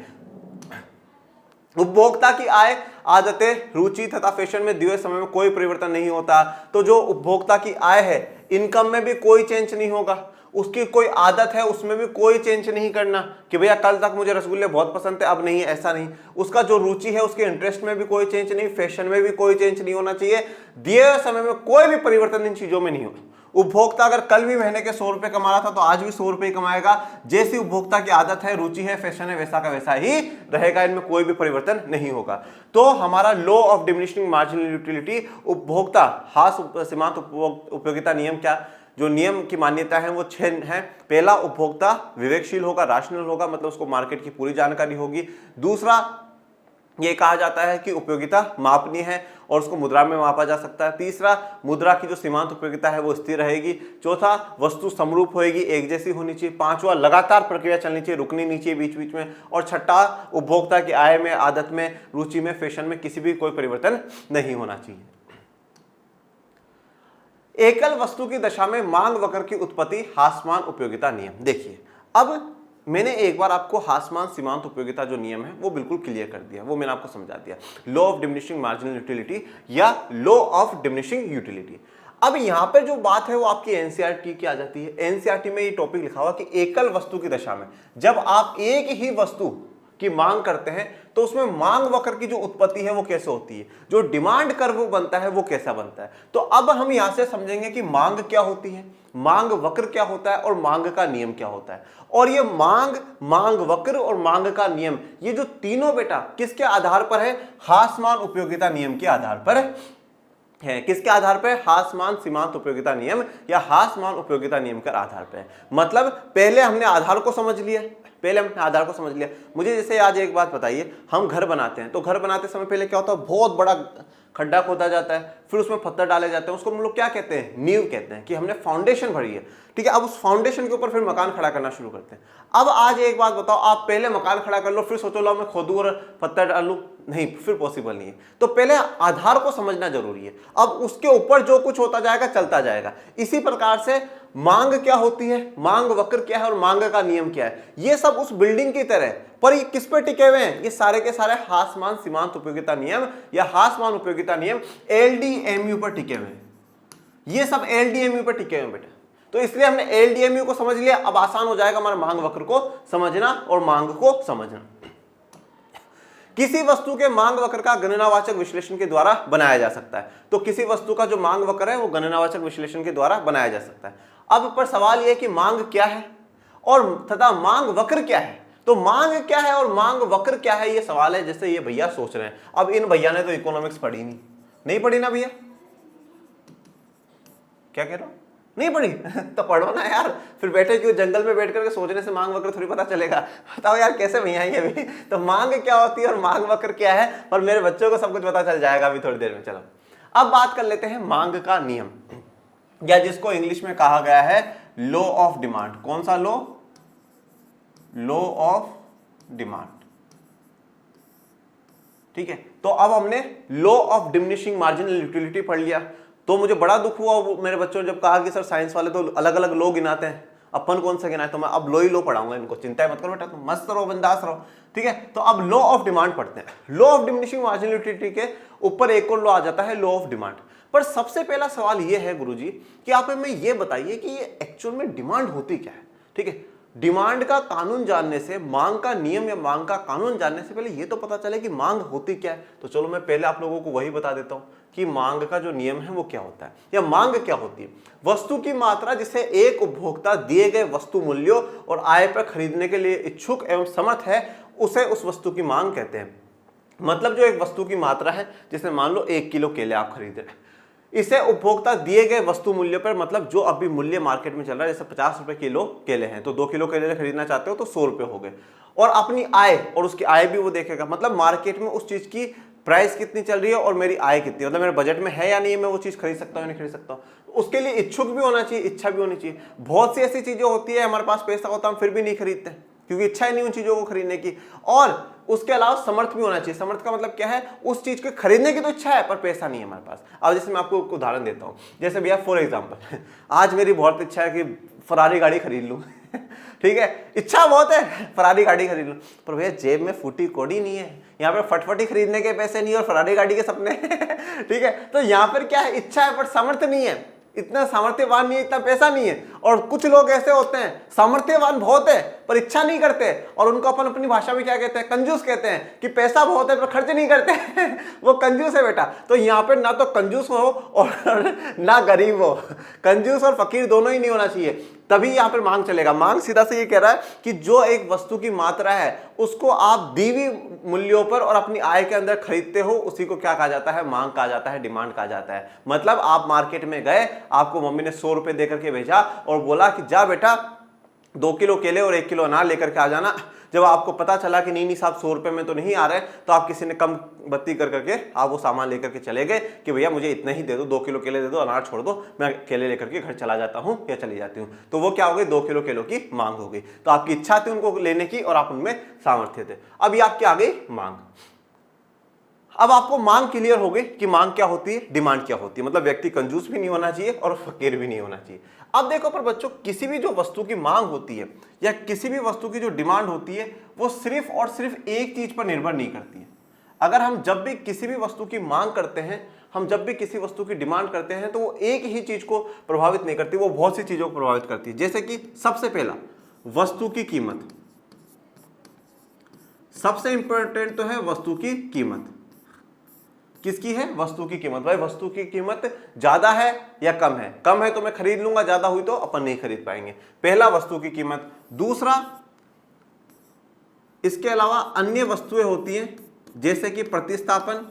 उपभोक्ता की आय, आदतें, रुचि तथा फैशन में दिए समय में कोई परिवर्तन नहीं होता। तो जो उपभोक्ता की आय है, इनकम में भी कोई चेंज नहीं होगा, उसकी कोई आदत है उसमें भी कोई चेंज नहीं करना कि भैया कल तक मुझे रसगुल्ले बहुत पसंद थे अब नहीं, ऐसा नहीं। उसका जो रुचि है उसके इंटरेस्ट में भी कोई चेंज नहीं, फैशन में भी कोई चेंज नहीं होना चाहिए, दिए हुए समय में कोई भी परिवर्तन इन चीजों में नहीं होगा। उपभोक्ता अगर कल भी महीने के 100 रुपए कमा रहा था तो आज भी 100 रुपए ही कमाएगा। जैसी उपभोक्ता की आदत है, रुचि है, फैशन है, वैसा का वैसा ही रहेगा, इनमें कोई भी परिवर्तन नहीं होगा। तो हमारा law of diminishing marginal utility, उपभोक्ता हास्य सीमांत उपयोगिता नियम, क्या जो नियम की मान्यता है वो 6 है। पहला, उपभोक्ता विवेकशील होगा, राशनल होगा, मतलब उसको मार्केट की पूरी जानकारी होगी। दूसरा, ये कहा जाता है कि उपयोगिता मापनीय है और उसको मुद्रा में मापा जा सकता है। तीसरा, मुद्रा की जो सीमांत उपयोगिता है वो स्थिर रहेगी। चौथा, वस्तु समरूप होएगी, एक जैसी होनी चाहिए। पांचवा, लगातार प्रक्रिया चलनी चाहिए, रुकनी नहीं चाहिए बीच बीच में। और छठा, उपभोक्ता की आय में, आदत में, रुचि में, फैशन में किसी भी कोई परिवर्तन नहीं होना चाहिए। एकल वस्तु की दशा में मांग वक्र की उत्पत्ति, हासमान उपयोगिता नियम। देखिए, अब मैंने एक बार आपको हासमान सीमांत उपयोगिता जो नियम है वो बिल्कुल क्लियर कर दिया, वो मैंने आपको समझा दिया, law of diminishing marginal utility या लॉ ऑफ डिमिनिशिंग यूटिलिटी। अब यहां पे जो बात है वो आपकी एनसीईआरटी की आ जाती है। एनसीईआरटी में ये टॉपिक लिखा हुआ कि एकल वस्तु की दशा में जब आप एक ही वस्तु की मांग करते हैं तो उसमें मांग वक्र की जो उत्पत्ति है वो कैसे होती है, जो डिमांड कर्व बनता है वो कैसा बनता है। तो अब हम यहां से समझेंगे कि मांग क्या होती है, मांग वक्र क्या होता है और मांग का नियम क्या होता है। और ये मांग वक्र और मांग का नियम, ये जो तीनों बेटा किसके आधार पर है, हासमान उपयोगिता नियम के आधार पर है। किसके आधार पर, हासमान सीमांत उपयोगिता नियम या हासमान उपयोगिता नियम के आधार पर है। मतलब पहले हमने आधार को समझ लिया, मुझे जैसे आज एक बात बताइए, हम घर बनाते हैं तो घर बनाते समय पहले क्या होता है, बहुत बड़ा खड्डा खोदा जाता है, फिर उसमें पत्थर डाले जाते हैं, उसको हम लोग क्या कहते हैं, नींव कहते हैं, कि हमने फाउंडेशन भरी है, ठीक है। अब उस फाउंडेशन के ऊपर फिर मकान खड़ा करना शुरू करते हैं। अब आज एक बात बताओ, आप पहले मकान खड़ा कर लो फिर सोचो लो मैं खोदूं और पत्थर डालूं, नहीं, फिर पॉसिबल नहीं है। तो पहले आधार को समझना जरूरी है, अब उसके ऊपर जो कुछ होता जाएगा चलता जाएगा। इसी प्रकार से मांग क्या होती है, मांग वक्र क्या है और मांग का नियम क्या है, ये सब उस बिल्डिंग की तरह, पर ये किस पे टिके हुए हैं, ये सारे के सारे हासमान सीमांत उपयोगिता नियम या हासमान उपयोगिता नियम एलडीएमयू पर टिके हुए हैं। ये सब एलडीएमयू पर टिके हुए हैं बेटा। तो इसलिए हमने एलडीएमयू को समझ लिया, अब आसान हो जाएगा हमारा मांग वक्र को समझना और मांग को समझना। किसी वस्तु के मांग वक्र का गणनावाचक विश्लेषण के द्वारा बनाया जा सकता है। तो किसी वस्तु का जो मांग वक्र है वो गणनावाचक विश्लेषण के द्वारा बनाया जा सकता है। अब पर सवाल यह कि मांग क्या है और तथा मांग वक्र क्या है। तो मांग क्या है और मांग वक्र क्या है, ये सवाल है जैसे ये भैया सोच रहे हैं। अब इन भैया ने तो इकोनॉमिक्स पढ़ी नहीं पढ़ी ना भैया, क्या कह रहे हो, नहीं पढ़ी तो पढ़ो ना यार, फिर बैठे क्यों जंगल में बैठ करके सोचने से मांग वक्र थोड़ी पता चलेगा। बताओ यार कैसे भैया ये भी, तो मांग क्या होती है और मांग वक्र क्या है, और मेरे बच्चों को सब कुछ पता चल जाएगा अभी थोड़ी देर में। चलो अब बात कर लेते हैं मांग का नियम, या जिसको इंग्लिश में कहा गया है लॉ ऑफ डिमांड। कौन सा लॉ, लॉ ऑफ डिमांड, ठीक है। तो अब हमने law of diminishing marginal utility पढ़ लिया। तो मुझे बड़ा दुख हुआ मेरे बच्चों ने जब कहा कि सर साइंस वाले तो अलग अलग लॉ गिनाते हैं, अपन कौन सा गिनाए, तो मैं अब लॉ ही लॉ पढ़ाऊंगा इनको, चिंता मत करो बेटा, तुम मस्त रहो, बिंदास रहो, ठीक है। तो अब लॉ ऑफ डिमांड पढ़ते हैं। Law of diminishing marginal utility के ऊपर एक और लॉ आ जाता है लॉ ऑफ डिमांड। पर सबसे पहला सवाल यह है गुरुजी कि आप हमें यह बताइए कि ये एक्चुअल में डिमांड होती क्या है, ठीक है। डिमांड का कानून जानने से, मांग का नियम या मांग का कानून जानने से पहले ये तो पता चले कि मांग होती क्या है। तो चलो मैं पहले आप लोगों को वही बता देता हूं कि मांग का जो नियम है वो क्या होता है, या मांग क्या होती है। वस्तु की मात्रा जिसे एक उपभोक्ता दिए गए वस्तु मूल्यों और आय पर खरीदने के लिए इच्छुक एवं समर्थ है, उसे उस वस्तु की मांग कहते हैं। मतलब जो एक वस्तु की मात्रा है, जैसे मान लो 1 किलो केले आप खरीद रहे हैं, इसे उपभोक्ता दिए गए वस्तु मूल्य पर, मतलब जो अभी मूल्य मार्केट में चल रहा है, जैसे 50 रुपए किलो केले हैं, तो 2 किलो केले खरीदना चाहते हो तो 100 रुपए हो गए। और अपनी आय, और उसकी आय भी वो देखेगा, मतलब मार्केट में उस चीज की प्राइस कितनी चल रही है और मेरी आय कितनी, मतलब मेरे बजट में है या नहीं है, मैं वो चीज खरीद सकता हूँ या नहीं खरीद सकता हूँ। उसके लिए इच्छुक भी होना चाहिए, इच्छा भी होनी चाहिए। बहुत सी ऐसी चीजें होती है हमारे पास पैसा होता है हम फिर भी नहीं खरीदते क्योंकि इच्छा ही नहीं उन चीजों को खरीदने की। और उसके अलावा समर्थ भी होना चाहिए। समर्थ का मतलब क्या है, उस चीज को खरीदने की तो इच्छा है पर पैसा नहीं है हमारे पास। अब जैसे मैं आपको उदाहरण देता हूं, जैसे भैया फॉर एग्जांपल आज मेरी बहुत इच्छा है कि फरारी गाड़ी खरीद लूं ठीक है, इच्छा बहुत है फरारी गाड़ी खरीद लूं, पर भैया जेब में फूटी कोड़ी नहीं है, यहाँ पे फटफटी खरीदने के पैसे नहीं और फरारी गाड़ी के सपने ठीक है। तो यहाँ पर क्या है, इच्छा है पर सामर्थ्य नहीं है, इतना सामर्थ्यवान नहीं है, इतना पैसा नहीं है। और कुछ लोग ऐसे होते हैं सामर्थ्यवान बहुत है पर इच्छा नहीं करते, और उनको अपन अपनी भाषा में क्या कहते हैं, कंजूस कहते हैं, कि पैसा बहुत है पर खर्च नहीं करते वो कंजूस है बेटा। तो यहाँ पे ना तो कंजूस हो और ना गरीब हो, कंजूस और फकीर दोनों ही नहीं होना चाहिए, तभी यहाँ पर मांग चलेगा। मांग सीधा से ये कह रहा है कि जो एक वस्तु की मात्रा है उसको आप दी हुई मूल्यों पर और अपनी आय के अंदर खरीदते हो, उसी को क्या कहा जाता है, मांग कहा जाता है, डिमांड कहा जाता है। मतलब आप मार्केट में गए, आपको मम्मी ने 100 रुपए देकर के भेजा और बोला कि जा बेटा 2 किलो केले और 1 किलो अनार लेकर के आ जाना। जब आपको पता चला कि नहीं साहब 100 रुपए में तो नहीं आ रहे, तो आप किसी ने कम बत्ती कर करके आप वो सामान लेकर के चले गए कि भैया मुझे इतना ही दे दो, 2 किलो केले दे दो, अनार छोड़ दो, मैं केले लेकर के घर चला जाता हूँ या चली जाती हूँ। तो वो क्या हो गई, 2 किलो केलों की मांग हो गई। तो आपकी इच्छा थी उनको लेने की और आप उनमें सामर्थ्य थे। अब ये आपकी आ गई मांग। अब आपको मांग क्लियर हो गई कि मांग क्या होती है, डिमांड क्या होती है। मतलब व्यक्ति कंजूस भी नहीं होना चाहिए और फकीर भी नहीं होना चाहिए। अब देखो पर बच्चों, किसी भी जो वस्तु की मांग होती है या किसी भी वस्तु की जो डिमांड होती है, वो सिर्फ और सिर्फ एक चीज पर निर्भर नहीं करती है। अगर हम जब भी किसी भी वस्तु की मांग करते हैं, हम जब भी किसी वस्तु की डिमांड करते हैं, तो वो एक ही चीज को प्रभावित नहीं करती, वो बहुत सी चीजों को प्रभावित करती है। जैसे कि सबसे पहला वस्तु की कीमत, सबसे इंपॉर्टेंट तो है वस्तु की कीमत। किसकी है, वस्तु की कीमत। भाई वस्तु की कीमत ज्यादा है या कम है, कम है तो मैं खरीद लूंगा, ज्यादा हुई तो अपन नहीं खरीद पाएंगे। पहला वस्तु की कीमत। दूसरा, इसके अलावा अन्य वस्तुएं होती हैं जैसे कि प्रतिस्थापन,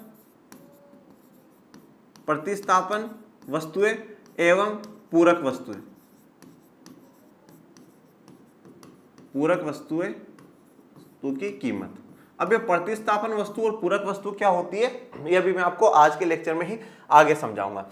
प्रतिस्थापन वस्तुएं एवं पूरक वस्तुएं, पूरक वस्तुएं की कीमत। अब ये प्रतिस्थापन वस्तु और पूरक वस्तु क्या होती है, ये भी मैं आपको आज के लेक्चर में ही आगे समझाऊंगा।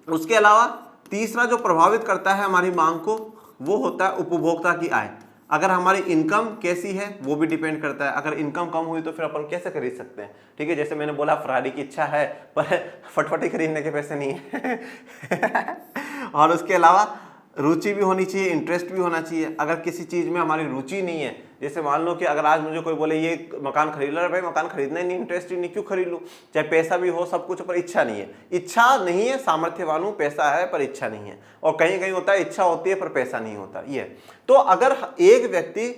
उसके अलावा तीसरा जो प्रभावित करता है हमारी मांग को, वो होता है उपभोक्ता की आय। अगर हमारी इनकम कैसी है वो भी डिपेंड करता है। अगर इनकम कम हुई तो फिर अपन कैसे खरीद सकते हैं, ठीक है। जैसे मैंने बोला फरारी की इच्छा है पर फटफटी खरीदने के पैसे नहीं है और उसके अलावा रुचि भी होनी चाहिए, इंटरेस्ट भी होना चाहिए। अगर किसी चीज में हमारी रुचि नहीं है, जैसे मान लो कि अगर आज मुझे कोई बोले ये मकान खरीद लो, भाई मकान खरीदना ही नहीं, इंटरेस्ट ही नहीं, क्यों खरीद लूं, चाहे पैसा भी हो सब कुछ, पर इच्छा नहीं है। इच्छा नहीं है, सामर्थ्यवान हूं, पैसा है पर इच्छा नहीं है। और कहीं कहीं होता है इच्छा होती है पर पैसा नहीं होता। ये तो अगर एक व्यक्ति,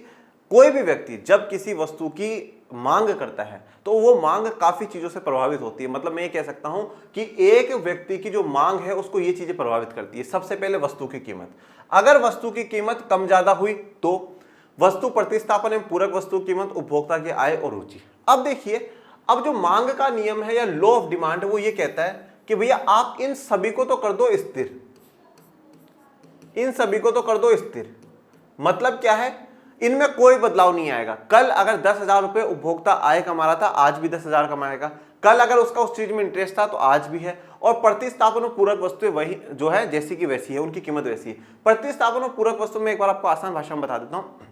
कोई भी व्यक्ति जब किसी वस्तु की मांग करता है तो वो मांग काफी चीजों से प्रभावित होती है। मतलब मैं ये कह सकता हूं कि एक व्यक्ति की जो मांग है उसको ये चीजें प्रभावित करती है। सबसे पहले वस्तु की कीमत। अगर वस्तु की कीमत कम ज्यादा हुई तो वस्तु प्रतिस्थापन एवं पूरक वस्तु कीमत, उपभोक्ता की आय और रुचि। अब देखिए, अब जो मांग का नियम है या लॉ ऑफ डिमांड, वो ये कहता है कि भैया आप इन सभी को तो कर दो स्थिर, इन सभी को तो कर दो स्थिर। मतलब क्या है, इनमें कोई बदलाव नहीं आएगा। कल अगर 10,000 रुपए उपभोक्ता आय कमा रहा था, आज भी 10,000 कमाएगा। कल अगर उसका उस चीज में इंटरेस्ट था तो आज भी है। और प्रतिस्थापन और पूरक वस्तुएं वही जो है जैसी की वैसी है, उनकी कीमत वैसी है। प्रतिस्थापन और पूरक वस्तु में एक बार आपको आसान भाषा में बता देता हूं।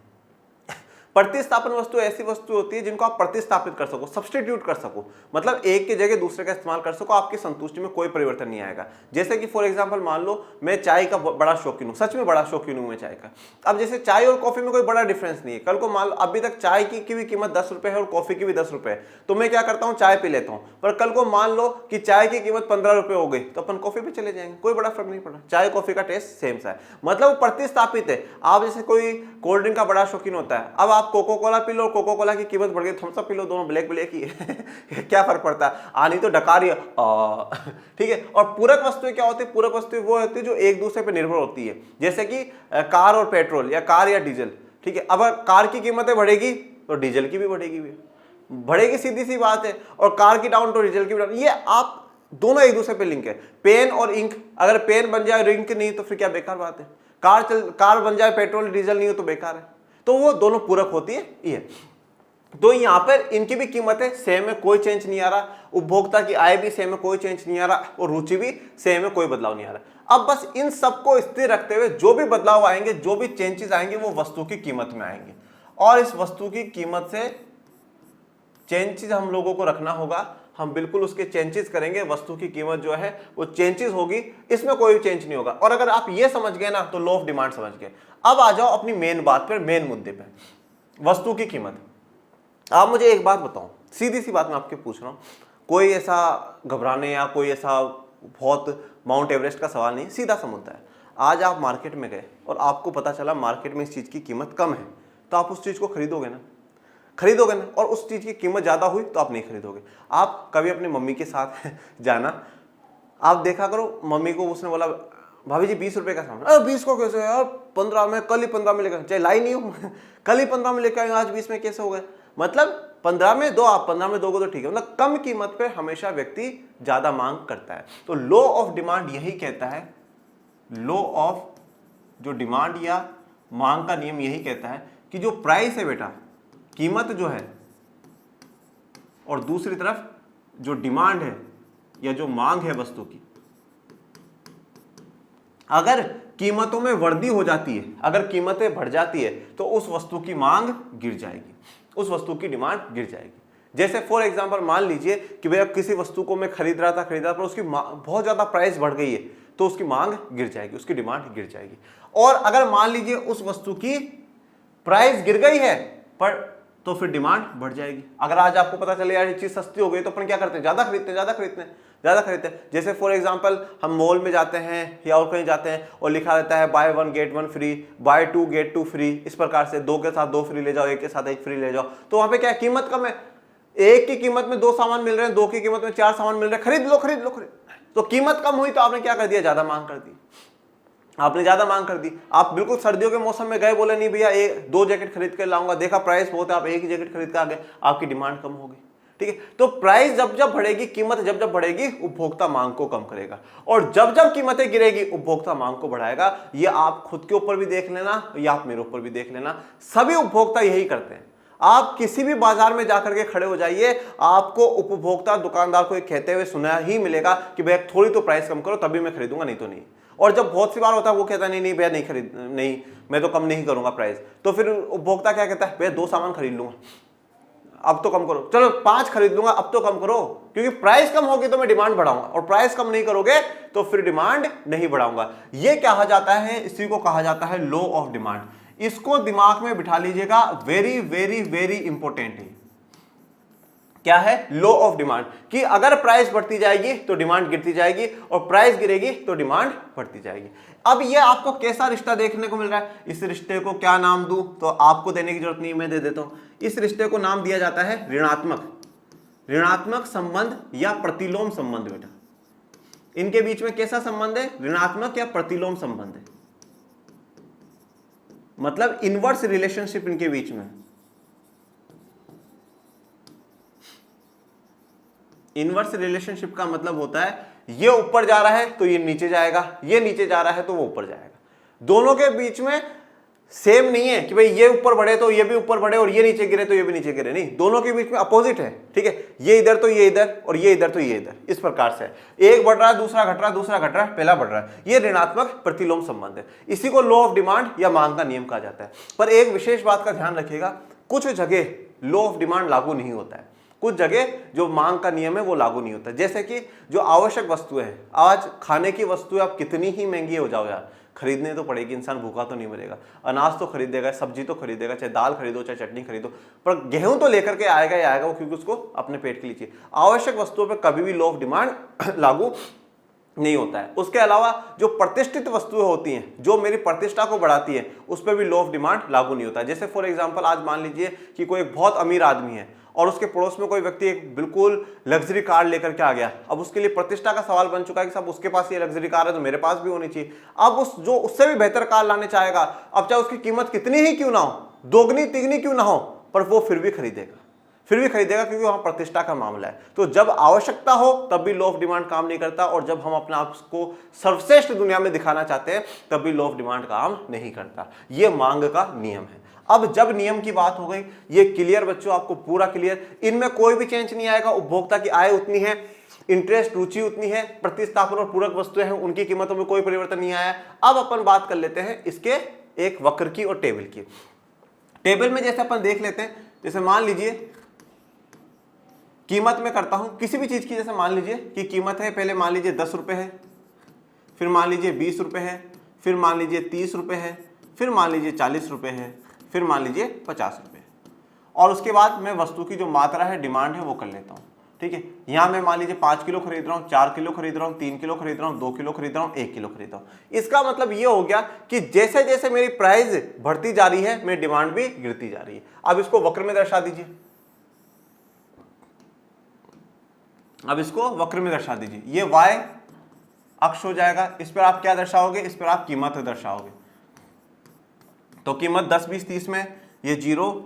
प्रतिस्थापन वस्तु ऐसी वस्तु होती है जिनको आप प्रतिस्थापित कर सको, सब्स्टिट्यूट कर सको, मतलब एक की जगह दूसरे का इस्तेमाल कर सको, आपकी संतुष्टि में कोई परिवर्तन नहीं आएगा। जैसे कि फॉर एग्जांपल मान लो मैं चाय का बड़ा शौकीन हूँ, सच में बड़ा शौकीन हूँ मैं चाय का। अब जैसे चाय और कॉफी में कोई बड़ा डिफरेंस नहीं है, कल को मान लो अभी तक चाय की भी कीमत 10 रुपए है और कॉफी की भी 10 रुपए है, तो मैं क्या करता हूँ चाय पी लेता हूँ। पर कल को मान लो कि चाय की कीमत 15 रुपए हो गई तो अपन कॉफी पे चले जाएंगे, कोई बड़ा फर्क नहीं पड़ा, चाय कॉफी का टेस्ट सेम सा है, मतलब वो प्रतिस्थापित है। आप जैसे कोई कोल्ड ड्रिंक का बड़ा शौकीन होता है, अब आप cocoa Cola P low, cocoa Cola की कीमत बढ़ गई, थम्स अप पी लो, दोनों ब्लैक ब्लैक ही है क्या फर्क पड़ता है, आनी तो डकारी ठीक है। और पूरक वस्तुएं क्या होती है, पूरक वस्तुएं वो होती है जो एक दूसरे पर निर्भर होती है, जैसे कि कार और पेट्रोल या कार या डीजल, ठीक है। अब कार की कीमतें बढ़ेगी तो डीजल की भी बढ़ेगी, सीधी सी बात है, और कार की डाउन तो डीजल की भी डाउन, ये आप दोनों एक दूसरे पे लिंक है। पेन और इंक, अगर पेन बन जाए और इंक नहीं तो फिर क्या बेकार बात है, कार बन जाए पेट्रोल डीजल नहीं हो तो बेकार है, तो वो दोनों पूरक होती है ये। तो यहां पर इनकी भी कीमतें सेम है, कोई चेंज नहीं आ रहा, उपभोक्ता की आय भी सेम है, कोई चेंज नहीं आ रहा, और रुचि भी सेम है, कोई बदलाव नहीं आ रहा। अब बस इन सबको स्थिर रखते हुए जो भी बदलाव आएंगे, जो भी चेंजेस आएंगे वो वस्तु की कीमत में आएंगे, और इस वस्तु की कीमत से चेंजेस हम लोगों को रखना होगा, हम बिल्कुल उसके चेंजेस करेंगे, वस्तु की कीमत जो है वो चेंजेस होगी, इसमें कोई चेंज नहीं होगा। और अगर आप ये समझ गए ना तो लॉ ऑफ डिमांड समझ गए। अब आ जाओ अपनी मेन बात पर, मेन मुद्दे पे, वस्तु की कीमत। आप मुझे एक बात बताओ, सीधी सी बात मैं आपके पूछ रहा हूं, कोई ऐसा घबराने या कोई ऐसा बहुत माउंट एवरेस्ट का सवाल नहीं, सीधा सा मुद्दा है। आज आप मार्केट में गए और आपको पता चला मार्केट में इस चीज की कीमत कम है, तो आप उस चीज को खरीदोगे ना, और उस चीज की कीमत ज्यादा हुई तो आप नहीं खरीदोगे। आप कभी अपनी मम्मी के साथ जाना, आप देखा करो मम्मी को, उसने बोला भाभी जी 20 रुपए का सामान, 20 को कैसे यार, 15 में, कल ही 15 में लेकर, चाहे लाई नहीं हो कल ही 15 में लेकर आए, आज 20 में कैसे हो गए, मतलब 15 में दो, आप 15 में दोगे तो ठीक है, मतलब कम कीमत पे हमेशा व्यक्ति ज्यादा मांग करता है। तो लॉ ऑफ डिमांड यही कहता है, लॉ ऑफ जो डिमांड या मांग का नियम यही कहता है कि जो प्राइस है बेटा, कीमत जो है, और दूसरी तरफ जो डिमांड है या जो मांग है वस्तु की, अगर कीमतों में वृद्धि हो जाती है, अगर कीमतें बढ़ जाती है तो उस वस्तु की मांग गिर जाएगी, उस वस्तु की डिमांड गिर जाएगी। जैसे फॉर एग्जांपल मान लीजिए कि भैया किसी वस्तु को मैं खरीद रहा था पर उसकी बहुत ज्यादा प्राइस बढ़ गई है, तो उसकी मांग गिर जाएगी, उसकी डिमांड गिर जाएगी। और अगर मान लीजिए उस वस्तु की प्राइस गिर गई है पर तो फिर डिमांड बढ़ जाएगी। अगर आज आपको पता चले यार ये चीज सस्ती हो गई तो अपन क्या करते हैं, ज्यादा खरीदते हैं। जैसे फॉर एग्जांपल हम मॉल में जाते हैं या और कहीं जाते हैं और लिखा रहता है buy 1 get 1 free, buy 2 get 2 free, इस प्रकार से 2 के साथ 2 फ्री ले जाओ, 1 के साथ 1 फ्री ले जाओ, तो वहां पे क्या कीमत कम है, 1 की कीमत में 2 सामान मिल रहे हैं, 2 की कीमत में 4 सामान मिल रहे हैं, खरीद लो। तो कीमत कम हुई तो आपने क्या कर दिया, ज्यादा मांग कर दी, आपने ज्यादा मांग कर दी। आप बिल्कुल सर्दियों के मौसम में गए, बोले नहीं भैया 2 जैकेट खरीद के लाऊंगा, देखा प्राइस बहुत है, आप 1 ही जैकेट खरीद के आ गए, आपकी डिमांड कम हो गई, ठीक है। तो प्राइस जब बढ़ेगी, कीमत जब बढ़ेगी, उपभोक्ता मांग को कम करेगा, और जब कीमतें गिरेगी उपभोक्ता मांग को बढ़ाएगा। ये आप खुद के ऊपर भी देख लेना या आप मेरे ऊपर भी देख लेना, सभी उपभोक्ता यही करते हैं। आप किसी भी बाजार में जाकर के खड़े हो जाइए, आपको उपभोक्ता दुकानदार को कहते हुए सुना ही मिलेगा कि भैया थोड़ी तो प्राइस कम करो तभी मैं खरीदूंगा, नहीं तो नहीं। और जब बहुत सी बार होता है वो कहता है नहीं भैया नहीं मैं तो कम नहीं करूंगा प्राइस, तो फिर उपभोक्ता क्या कहता है, भैया 2 सामान खरीद लूंगा, अब तो कम करो, चलो 5 खरीद लूंगा, अब तो कम करो, क्योंकि प्राइस कम होगी तो मैं डिमांड बढ़ाऊंगा, और प्राइस कम नहीं करोगे तो फिर डिमांड नहीं बढ़ाऊंगा। ये कहा जाता है, इसी को कहा जाता है लॉ ऑफ डिमांड। इसको दिमाग में बिठा लीजिएगा, वेरी वेरी वेरी इंपॉर्टेंट है। क्या है, लॉ ऑफ डिमांड, कि अगर प्राइस बढ़ती जाएगी तो डिमांड गिरती जाएगी, और प्राइस गिरेगी तो डिमांड बढ़ती जाएगी। अब ये आपको कैसा रिश्ता देखने को मिल रहा है, इस रिश्ते को क्या नाम दूं, तो आपको देने की जरूरत नहीं, मैं दे देता हूं। इस रिश्ते को नाम दिया जाता है ऋणात्मक संबंध या प्रतिलोम संबंध। बेटा इनके बीच में कैसा संबंध है, ऋणात्मक या प्रतिलोम संबंध है, मतलब इनवर्स रिलेशनशिप इनके बीच में। इनवर्स रिलेशनशिप का मतलब होता है ये ऊपर जा रहा है तो ये नीचे जाएगा, ये नीचे जा रहा है तो वो ऊपर जाएगा। दोनों के बीच में सेम नहीं है कि भाई ये ऊपर बढ़े तो ये भी ऊपर बढ़े और ये नीचे गिरे तो ये भी नीचे गिरे, नहीं, दोनों के बीच में अपोजिट है, ठीक है। ये इधर तो ये इधर, और ये इधर तो ये इधर, इस प्रकार से एक बढ़ रहा है दूसरा घट रहा है, दूसरा घट रहा है पहला बढ़ रहा है। ये ऋणात्मक प्रतिलोम संबंध है, इसी को लॉ ऑफ डिमांड या मांग का नियम कहा जाता है। पर एक विशेष बात का ध्यान रखिएगा, कुछ जगह लॉ ऑफ डिमांड लागू नहीं होता है, कुछ जगह जो मांग का नियम है वो लागू नहीं होता। जैसे कि जो आवश्यक वस्तुएं हैं, आज खाने की वस्तुएं आप कितनी ही महंगी हो जाओ यार, खरीदने तो पड़ेगी, इंसान भूखा तो नहीं मरेगा, अनाज तो खरीदेगा, सब्जी तो खरीदेगा, चाहे दाल खरीदो चाहे चटनी खरीदो, पर गेहूं तो लेकर के आएगा ही आएगा वो, क्योंकि उसको अपने पेट के लिए चाहिए। आवश्यक वस्तुओं पर कभी भी लॉ ऑफ डिमांड लागू नहीं होता है। उसके अलावा जो प्रतिष्ठित वस्तुएं होती हैं, जो मेरी प्रतिष्ठा को बढ़ाती है, उस पर भी लॉ ऑफ डिमांड लागू नहीं होता है। जैसे फॉर एग्जांपल आज मान लीजिए कि कोई एक बहुत अमीर आदमी है और उसके पड़ोस में कोई व्यक्ति एक बिल्कुल लग्जरी कार लेकर के आ गया। अब उसके लिए प्रतिष्ठा का सवाल बन चुका है कि साहब उसके पास ये लग्जरी कार है तो मेरे पास भी होनी चाहिए। अब उस जो उससे भी बेहतर कार लाने चाहेगा, अब चाहे उसकी कीमत कितनी ही क्यों ना हो, दोगुनी तिगनी क्यों ना हो, पर वो फिर भी खरीदेगा क्योंकि वहां प्रतिष्ठा का मामला है। तो जब आवश्यकता हो तब भी लॉ ऑफ डिमांड काम नहीं करता, और जब हम अपने आप को सर्वश्रेष्ठ दुनिया में दिखाना चाहते हैं तब भी लॉ ऑफ डिमांड काम नहीं करता। यह मांग का नियम है। अब जब नियम की बात हो गई, ये क्लियर बच्चों, आपको पूरा क्लियर, इनमें कोई भी चेंज नहीं आएगा। उपभोक्ता की आय उतनी है, इंटरेस्ट रुचि उतनी है, प्रतिस्थापन और पूरक वस्तुएं हैं उनकी कीमतों में कोई परिवर्तन नहीं आया। अब अपन बात कर लेते हैं इसके एक वक्र की और टेबल की। टेबल में जैसे अपन देख लेते हैं, जैसे मान लीजिए कीमत में करता हूं किसी भी चीज की, जैसे मान लीजिए कि कीमत है, पहले मान लीजिए 10 रुपए है, फिर मान लीजिए 20 रुपए है, फिर मान लीजिए 30 रुपए है, फिर मान लीजिए 40 रुपए है, फिर मान लीजिए 50 रुपए, और उसके बाद मैं वस्तु की जो मात्रा है, डिमांड है, वो कर लेता हूं। ठीक है, यहां मैं मान लीजिए 5 किलो खरीद रहा हूं, 4 किलो खरीद रहा हूं, 3 किलो खरीद रहा हूं, 2 किलो खरीद रहा हूं, 1 किलो खरीद रहा हूं। इसका मतलब ये हो गया कि जैसे जैसे मेरी प्राइस बढ़ती जा रही है, मेरी डिमांड भी गिरती जा रही है। अब इसको वक्र में दर्शा दीजिए, अब इसको वक्र में दर्शा दीजिए। ये y अक्ष हो जाएगा, इस पर आप क्या दर्शाओगे, इस पर आप कीमत दर्शाओगे। तो कीमत 10 20 30 में ये 0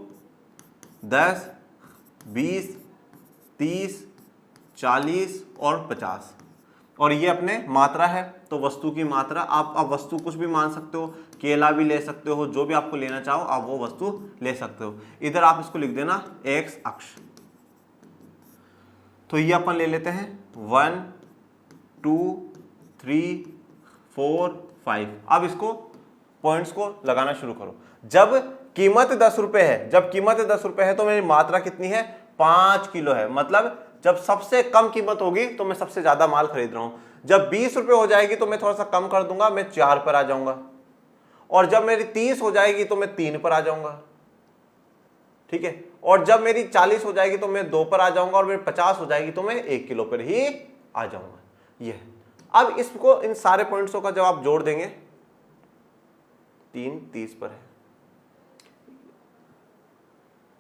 10 20 30 40 और 50, और ये अपने मात्रा है, तो वस्तु की मात्रा। आप वस्तु कुछ भी मान सकते हो, केला भी ले सकते हो, जो भी आपको लेना चाहो आप वो वस्तु ले सकते हो। इधर आप इसको लिख देना x अक्ष। तो ये अपन ले लेते हैं 1 2 3 4 5। अब इसको पॉइंट्स को लगाना शुरू करो। जब कीमत 10 रुपए है, तो मेरी मात्रा कितनी है, 5 किलो है। मतलब जब सबसे कम कीमत होगी तो मैं सबसे ज्यादा माल खरीद रहा हूं। जब 20 रुपए हो जाएगी तो मैं थोड़ा सा कम कर दूंगा, मैं 4 पर आ जाऊंगा, और जब मेरी 30 हो जाएगी तो मैं 3 पर आ जाऊंगा। ठीक है, और जब मेरी 40 हो जाएगी तो मैं 2 पर आ जाऊंगा, और मेरी 50 हो जाएगी तो मैं 1 किलो पर ही आ जाऊंगा। ये अब इसको, इन सारे पॉइंट्सों का जब आप जोड़ देंगे, 3 30 पर है।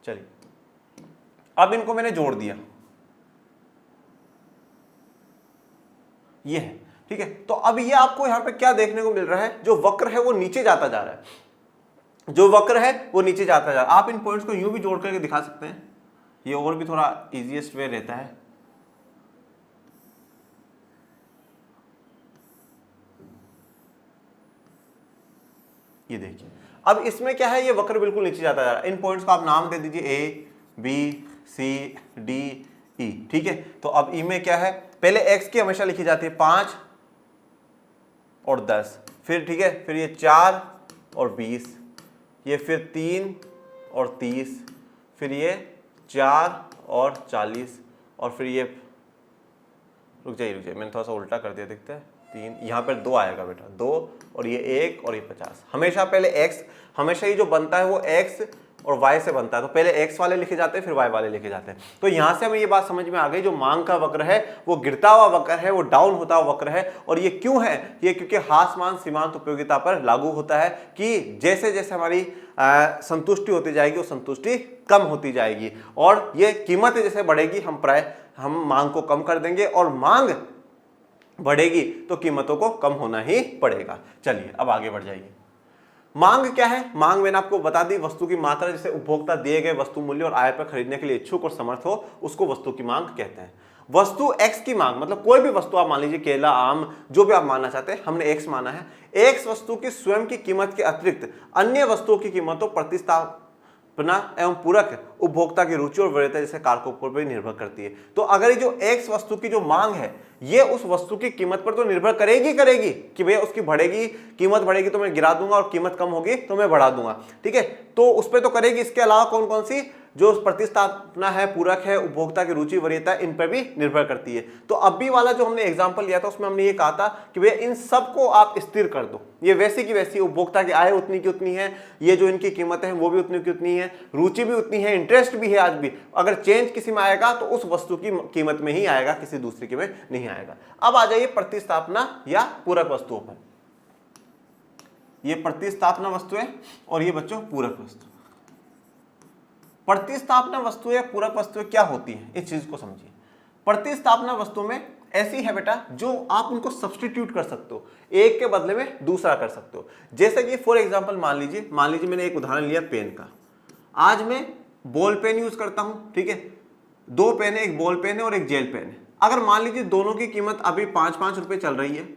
चलिए, अब इनको मैंने जोड़ दिया, ये है। ठीक है, तो अब ये आपको यहां पे क्या देखने को मिल रहा है, जो वक्र है वो नीचे जाता जा रहा है, आप इन पॉइंट्स को यूं भी जोड़ करके दिखा सकते हैं, ये और भी थोड़ा इजीएस्ट वे रहता है। ये देखिए, अब इसमें क्या है, ये वक्र बिल्कुल नीचे जाता जा रहा है। इन पॉइंट्स को आप नाम दे दीजिए A B C D E। ठीक है, तो अब E में क्या है, पहले x की हमेशा लिखी जाती है 5 और 10, फिर ठीक है, फिर ये 4 और 20, ये फिर 3 और 30, फिर ये 4 और 40, और फिर ये, रुक जाइए, मैंने थोड़ा सा उल्टा कर दिया, दिखता है 3, यहाँ पर 2 आएगा बेटा, 2 और ये 1 और ये 50। हमेशा पहले x, हमेशा ये जो बनता है वो x और y से बनता है, तो पहले x वाले लिखे जाते हैं फिर y वाले लिखे जाते हैं। तो यहां से हमें ये बात समझ में आ गई, जो मांग का वक्र है वो गिरता हुआ वक्र है, वो डाउन होता हुआ वक्र है। और ये क्यों है, ये क्योंकि ह्रासमान सीमांत उपयोगिता पर लागू होता है कि जैसे जैसे हमारी संतुष्टि होती जाएगी वो संतुष्टि कम होती जाएगी, और ये कीमत जैसे बढ़ेगी हम मांग को कम कर देंगे, और मांग बढ़ेगी तो कीमतों को कम होना ही पड़ेगा। चलिए अब आगे बढ़ जाइए। मांग क्या है, मांग मैंने आपको बता दी, वस्तु की मात्रा, जैसे उपभोक्ता दिए गए वस्तु मूल्य और आय पर खरीदने के लिए इच्छुक और समर्थ हो, उसको वस्तु की मांग कहते हैं। वस्तु x की मांग, मतलब कोई भी वस्तु आप मान लीजिए, केला आम जो भी आप मानना चाहते हैं, हमने x माना है। x वस्तु की स्वयं की कीमत के अतिरिक्त अन्य वस्तुओं की कीमतों एवं पूरक उपभोक्ता की रुचि और वरीयता जैसे कारकों पर भी निर्भर करती है। तो अगर ये जो एक्स वस्तु की जो मांग है ये उस वस्तु की कीमत पर तो निर्भर करेगी कि भैया उसकी बढ़ेगी, कीमत बढ़ेगी तो मैं गिरा दूंगा और कीमत कम होगी तो मैं बढ़ा दूंगा, ठीक है, तो उस पर तो करेगी। इसके अलावा कौन कौन सी जो प्रतिस्थापना है, पूरक है, उपभोक्ता की रुचि वरीयता, इन पर भी निर्भर करती है। तो अभी वाला जो हमने एग्जांपल लिया था उसमें हमने ये कहा था कि भैया इन सबको आप स्थिर कर दो, ये वैसी की वैसी, उपभोक्ता की आय उतनी की उतनी है, ये जो इनकी कीमत है वो भी उतनी की उतनी है, रुचि भी उतनी है, इंटरेस्ट भी है आज भी। अगर चेंज किसी में आएगा तो उस वस्तु की कीमत में ही आएगा, किसी दूसरी की में नहीं आएगा। अब आ जाइए प्रतिस्थापना या पूरक वस्तुओं पर। ये प्रतिस्थापना वस्तु है और ये बच्चों पूरक वस्तु। प्रतिस्थापना वस्तु या पूरक वस्तुएं क्या होती है, इस चीज को समझिए। प्रतिस्थापना वस्तु में ऐसी है बेटा जो आप उनको सब्स्टिट्यूट कर सकते हो, एक के बदले में दूसरा कर सकते हो। जैसे कि फॉर एग्जांपल मान लीजिए मैंने एक उदाहरण लिया पेन का। आज मैं बॉल पेन यूज करता हूं, ठीक है, दो पेन है, एक बॉल पेन है और एक जेल पेन है। अगर मान लीजिए दोनों की कीमत अभी 5-5 रुपए चल रही है,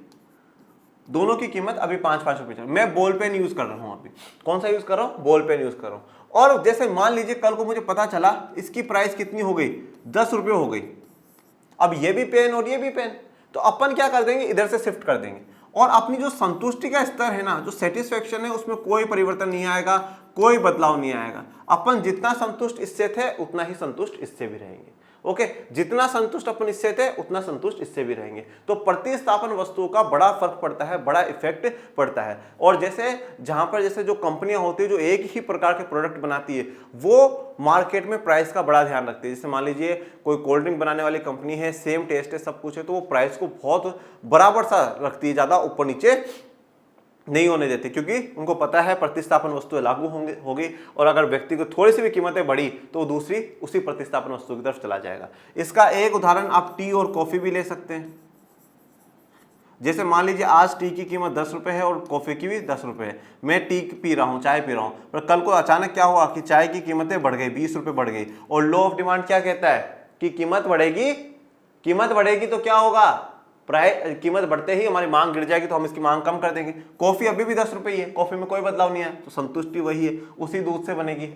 दोनों की कीमत अभी 5-5 रुपए चल, मैं बॉल पेन यूज कर रहा हूं, अभी कौन सा यूज कर रहा हूं, बॉल पेन यूज कर रहा हूं। और जैसे मान लीजिए कल को मुझे पता चला इसकी प्राइस कितनी हो गई, 10 रुपये हो गई। अब ये भी पेन और ये भी पेन, तो अपन क्या कर देंगे, इधर से शिफ्ट कर देंगे और अपनी जो संतुष्टि का स्तर है ना, जो सेटिस्फेक्शन है, उसमें कोई परिवर्तन नहीं आएगा, कोई बदलाव नहीं आएगा। अपन जितना संतुष्ट इससे थे उतना ही संतुष्ट इससे भी रहेंगे। ओके, जितना संतुष्ट अपन इससे थे उतना संतुष्ट इससे भी रहेंगे। तो प्रतिस्थापन वस्तुओं का बड़ा फर्क पड़ता है, बड़ा इफेक्ट पड़ता है। और जैसे जहां पर जैसे जो कंपनियां होती है जो एक ही प्रकार के प्रोडक्ट बनाती है वो मार्केट में प्राइस का बड़ा ध्यान रखती है। जैसे मान लीजिए कोई कोल्ड ड्रिंक बनाने वाली कंपनी है, सेम टेस्ट है, सब कुछ है, तो वो प्राइस को बहुत बराबर सा रखती है, ज्यादा ऊपर नीचे नहीं होने देते, क्योंकि उनको पता है प्रतिस्थापन वस्तुएं लागू होगी और अगर व्यक्ति को थोड़ी सी भी कीमतें बढ़ी तो वो दूसरी उसी प्रतिस्थापन वस्तु की तरफ चला जाएगा। इसका एक उदाहरण आप टी और कॉफी भी ले सकते हैं। जैसे मान लीजिए आज टी की कीमत 10 रुपए है और कॉफी की भी 10 रुपए है। मैं टी पी रहा हूँ, चाय पी रहा हूँ, पर कल को अचानक क्या हुआ कि चाय की कीमतें बढ़ गई, 20 रुपए बढ़ गई। और लॉ ऑफ डिमांड क्या कहता है कि कीमत बढ़ेगी तो क्या होगा, प्राइस कीमत बढ़ते ही हमारी मांग गिर जाएगी, तो हम इसकी मांग कम कर देंगे। कॉफी अभी भी 10 रुपए ही है, कॉफी में कोई बदलाव नहीं है, तो संतुष्टि वही है, उसी दूध से बनेगी,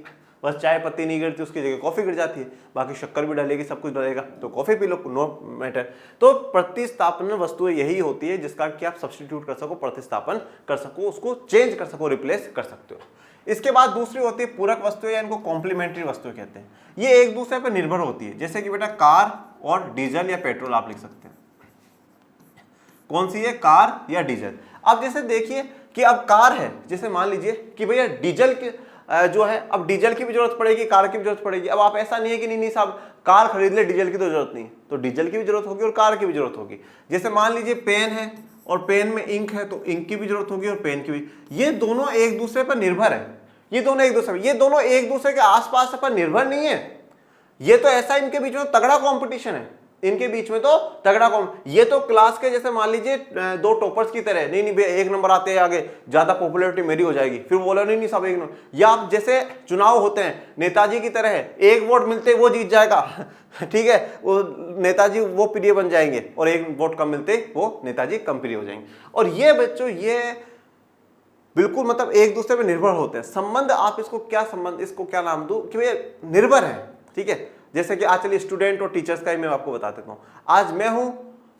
बस चाय पत्ती नहीं गिरती, उसकी जगह कॉफी गिर जाती है, बाकी शक्कर भी डलेगी, सब कुछ डलेगा, तो coffee P low, no matter. तो प्रतिस्थापन वस्तुएं यही होती है जिसका कि आप सब्स्टिट्यूट कर सको, प्रतिस्थापन कर सको, उसको चेंज कर सको, रिप्लेस कर सकते हो। इसके बाद दूसरी होती है पूरक वस्तुएं, या इनको कॉम्प्लीमेंट्री वस्तुएं कहते हैं। ये एक दूसरे पर निर्भर होती है। जैसे कि बेटा कार और डीजल या पेट्रोल आप लिख सकते हैं। कौन सी है, कार या डीजल। अब जैसे देखिए कि अब कार है, जैसे मान लीजिए कि भैया डीजल के जो है, अब डीजल की भी जरूरत पड़ेगी, कार की भी जरूरत पड़ेगी। अब आप ऐसा नहीं है कि नहीं साहब कार खरीद ले, डीजल की तो जरूरत नहीं, तो डीजल की भी जरूरत होगी और कार की भी जरूरत होगी। जैसे मान लीजिए पेन है और पेन में इंक है, तो इंक की भी जरूरत होगी और पेन की भी। ये दोनों एक दूसरे पर निर्भर है, ये दोनों एक दूसरे के आसपास पर निर्भर नहीं है। ये तो ऐसा इनके बीच में तगड़ा कॉम्पिटिशन है, इनके बीच में तो तगड़ा ये तो क्लास के जैसे मान लीजिए दो टॉपर्स की तरह, नहीं भैया 1 नंबर आते हैं आगे, ज्यादा पॉपुलैरिटी मेरी हो जाएगी, फिर बोला नहीं सब 1 नंबर। या आप जैसे चुनाव होते हैं नेताजी की तरह है, 1 वोट मिलते वो जीत जाएगा ठीक है, वो नेताजी वो प्रिय बन जाएंगे, और 1 वोट कम मिलते वो नेताजी कम प्रिय हो जाएंगे। और ये बच्चों ये बिल्कुल मतलब एक दूसरे पर निर्भर होते हैं। संबंध आप इसको क्या नाम दूं कि भैया निर्भर है, ठीक है। जैसे कि आज चलिए स्टूडेंट और टीचर्स का ही मैं आपको बता देता हूं। आज मैं हूं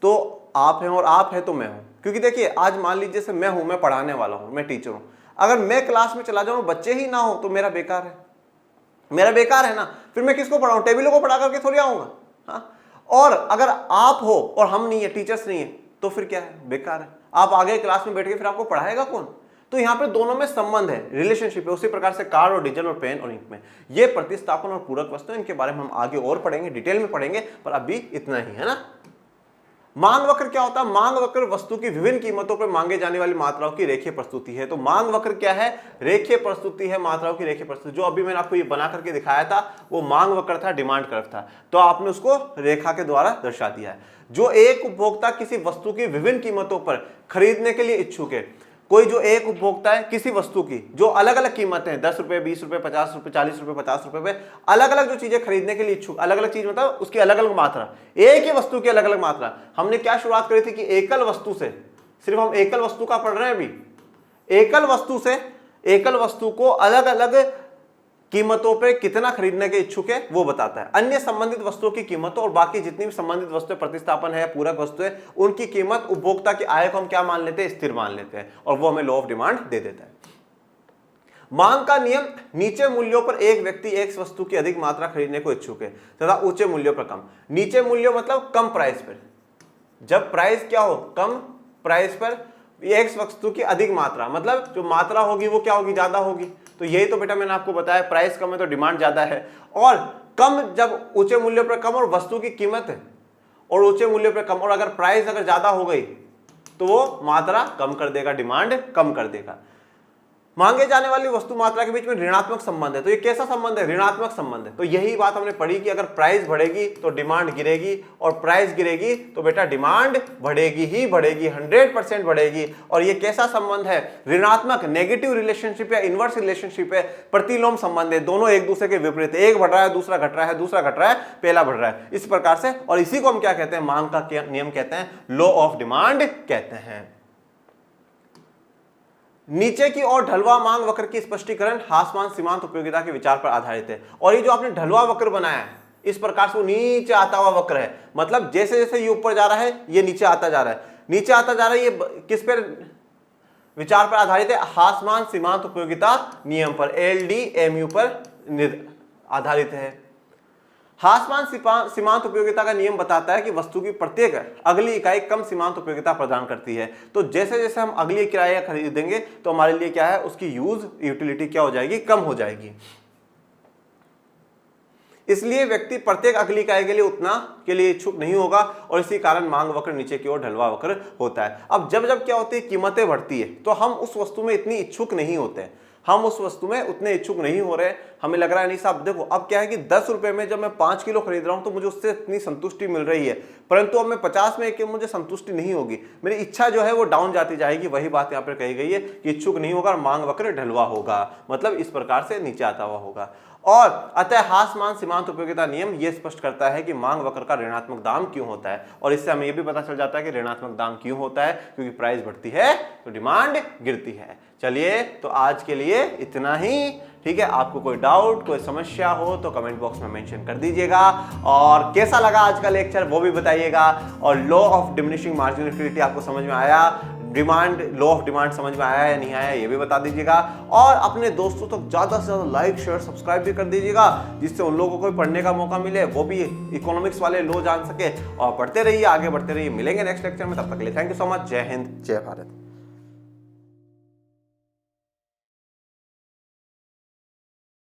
तो आप हैं और आप हैं तो मैं हूं, क्योंकि देखिए आज मान लीजिए जैसे मैं हूं, मैं पढ़ाने वाला हूं, मैं टीचर हूं। अगर मैं क्लास में चला जाऊं बच्चे ही ना हो तो मेरा बेकार है ना, फिर मैं किसको पढ़ाऊं, टेबलों को पढ़ा करके थोड़ी आऊंगा। हाँ, और अगर आप हो और हम नहीं है, टीचर्स नहीं है, तो फिर क्या है, बेकार है। आप आगे क्लास में बैठ के फिर आपको पढ़ाएगा कौन। तो यहां पे दोनों में संबंध है, रिलेशनशिप है। उसी प्रकार से कार और डीजल और पेन और इंक में ये प्रतिस्थापन और पूरक वस्तुएं, इनके बारे में हम आगे और पढ़ेंगे, डिटेल में पढ़ेंगे, पर अभी इतना ही है ना। मांग वक्र क्या होता है, मांग वक्र वस्तु की विभिन्न कीमतों पर मांगे जाने वाली मात्राओं की रेखीय प्रस्तुति है। तो मांग वक्र क्या है, रेखीय प्रस्तुति है, मात्राओं की रेखीय प्रस्तुति। जो अभी मैंने आपको ये बना करके दिखाया था वो मांग वक्र था, डिमांड कर्व था, तो आपने उसको रेखा के द्वारा दर्शा दिया है। जो एक उपभोक्ता किसी वस्तु की विभिन्न कीमतों पर खरीदने के लिए इच्छुक है, कोई जो एक उपभोक्ता है किसी वस्तु की जो अलग अलग कीमतें हैं, 10 रुपए, 20 रुपए, 50 रुपए, 40 रुपए, 50 रुपए पे अलग अलग जो चीजें खरीदने के लिए इच्छुक, अलग अलग चीज मतलब उसकी अलग अलग मात्रा, एक ही वस्तु की अलग अलग मात्रा। हमने क्या शुरुआत करी थी कि एकल वस्तु से, सिर्फ हम एकल वस्तु का पढ़ रहे हैं अभी, एकल वस्तु से एकल वस्तु को अलग अलग कीमतों पे कितना खरीदने के इच्छुक है वो बताता है। अन्य संबंधित वस्तुओं की कीमतों और बाकी जितनी भी संबंधित वस्तुएं, प्रतिस्थापन है, पूरक वस्तुएं, उनकी कीमत उपभोक्ता की आय को हम क्या मान लेते हैं, स्थिर मान लेते हैं, और वो हमें लॉ ऑफ डिमांड दे देता है। मांग का नियम, नीचे मूल्यों पर एक व्यक्ति एक वस्तु की अधिक मात्रा खरीदने को इच्छुक है तथा ऊंचे मूल्यों पर कम। नीचे मूल्यों मतलब कम प्राइस पर, जब प्राइस क्या हो, कम प्राइस पर एक वस्तु की अधिक मात्रा, मतलब जो मात्रा होगी वो क्या होगी, ज्यादा होगी। तो यही तो बेटा मैंने आपको बताया, प्राइस कम है तो डिमांड ज्यादा है, और कम जब ऊंचे मूल्यों पर कम और वस्तु की कीमत है और ऊंचे मूल्यों पर कम, और अगर प्राइस अगर ज्यादा हो गई तो वो मात्रा कम कर देगा, डिमांड कम कर देगा। मांगे जाने वाली वस्तु मात्रा के बीच में ऋणात्मक संबंध है। तो ये कैसा संबंध है, ऋणात्मक संबंध है। तो यही बात हमने पढ़ी कि अगर प्राइस बढ़ेगी तो डिमांड गिरेगी, और प्राइस गिरेगी तो बेटा डिमांड बढ़ेगी ही बढ़ेगी, 100% बढ़ेगी। और ये कैसा संबंध है, ऋणात्मक, नेगेटिव रिलेशनशिप या इनवर्स रिलेशनशिप है, प्रतिलोम संबंध है, दोनों एक दूसरे के विपरीत, एक बढ़ रहा है दूसरा घट रहा है, दूसरा घट रहा है पहला बढ़ रहा है, इस प्रकार से। और इसी को हम क्या कहते हैं, मांग का नियम कहते हैं, लॉ ऑफ डिमांड कहते हैं। नीचे की ओर ढलवा मांग वक्र की स्पष्टीकरण हासमान सीमांत उपयोगिता के विचार पर आधारित है। और ये जो आपने ढलवा वक्र बनाया है, इस प्रकार से वो नीचे आता हुआ वक्र है, मतलब जैसे जैसे ये ऊपर जा रहा है ये नीचे आता जा रहा है, नीचे आता जा रहा है। ये किस पर विचार पर आधारित है, हासमान सीमांत उपयोगिता नियम पर, LDMU पर आधारित है। हासमान सीमांत उपयोगिता का नियम बताता है कि वस्तु की प्रत्येक अगली इकाई कम सीमांत उपयोगिता प्रदान करती है। तो जैसे जैसे हम अगली इकाई खरीदेंगे तो हमारे लिए क्या है, उसकी यूटिलिटी क्या हो जाएगी, कम हो जाएगी। इसलिए व्यक्ति प्रत्येक अगली इकाई के लिए उतना के लिए इच्छुक नहीं होगा, और इसी कारण मांग वक्र नीचे की ओर ढलवा वक्र होता है। अब जब जब क्या होती है, कीमतें बढ़ती है तो हम उस वस्तु में इतनी इच्छुक नहीं होते, हम उस वस्तु में उतने इच्छुक नहीं हो रहे। हमें लग रहा है नहीं साहब देखो, अब क्या है कि 10 रुपए में जब मैं 5 किलो खरीद रहा हूं तो मुझे उससे इतनी संतुष्टि मिल रही है, परंतु अब मैं 50 में मुझे संतुष्टि नहीं होगी, मेरी इच्छा जो है वो डाउन जाती जाएगी। वही बात यहाँ पर कही गई है कि इच्छुक नहीं होगा और मांग वक्र ढलवा होगा, मतलब इस प्रकार से नीचे आता हुआ होगा। और अतः हासमान सीमांत उपयोगिता नियम यह स्पष्ट करता है कि मांग वक्र का ऋणात्मक दाम क्यों होता है, और इससे हमें यह भी पता चल जाता है कि ऋणात्मक दाम क्यों होता है, क्योंकि प्राइस बढ़ती है तो डिमांड गिरती है। चलिए, तो आज के लिए इतना ही, ठीक है। आपको कोई डाउट, कोई समस्या हो तो कमेंट बॉक्स में मेंशन कर दीजिएगा, और कैसा लगा आज का लेक्चर वो भी बताइएगा। और law of diminishing marginal utility आपको समझ में आया, डिमांड, लॉ ऑफ डिमांड समझ में आया या नहीं आया ये भी बता दीजिएगा। और अपने दोस्तों तक ज्यादा से ज्यादा लाइक, शेयर, सब्सक्राइब भी कर दीजिएगा, जिससे उन लोगों को पढ़ने का मौका मिले, वो भी इकोनॉमिक्स वाले लॉ जान सके। और पढ़ते रहिए, आगे बढ़ते रहिए। मिलेंगे नेक्स्ट लेक्चर में, तब तक के लिए थैंक यू सो मच। जय हिंद, जय भारत।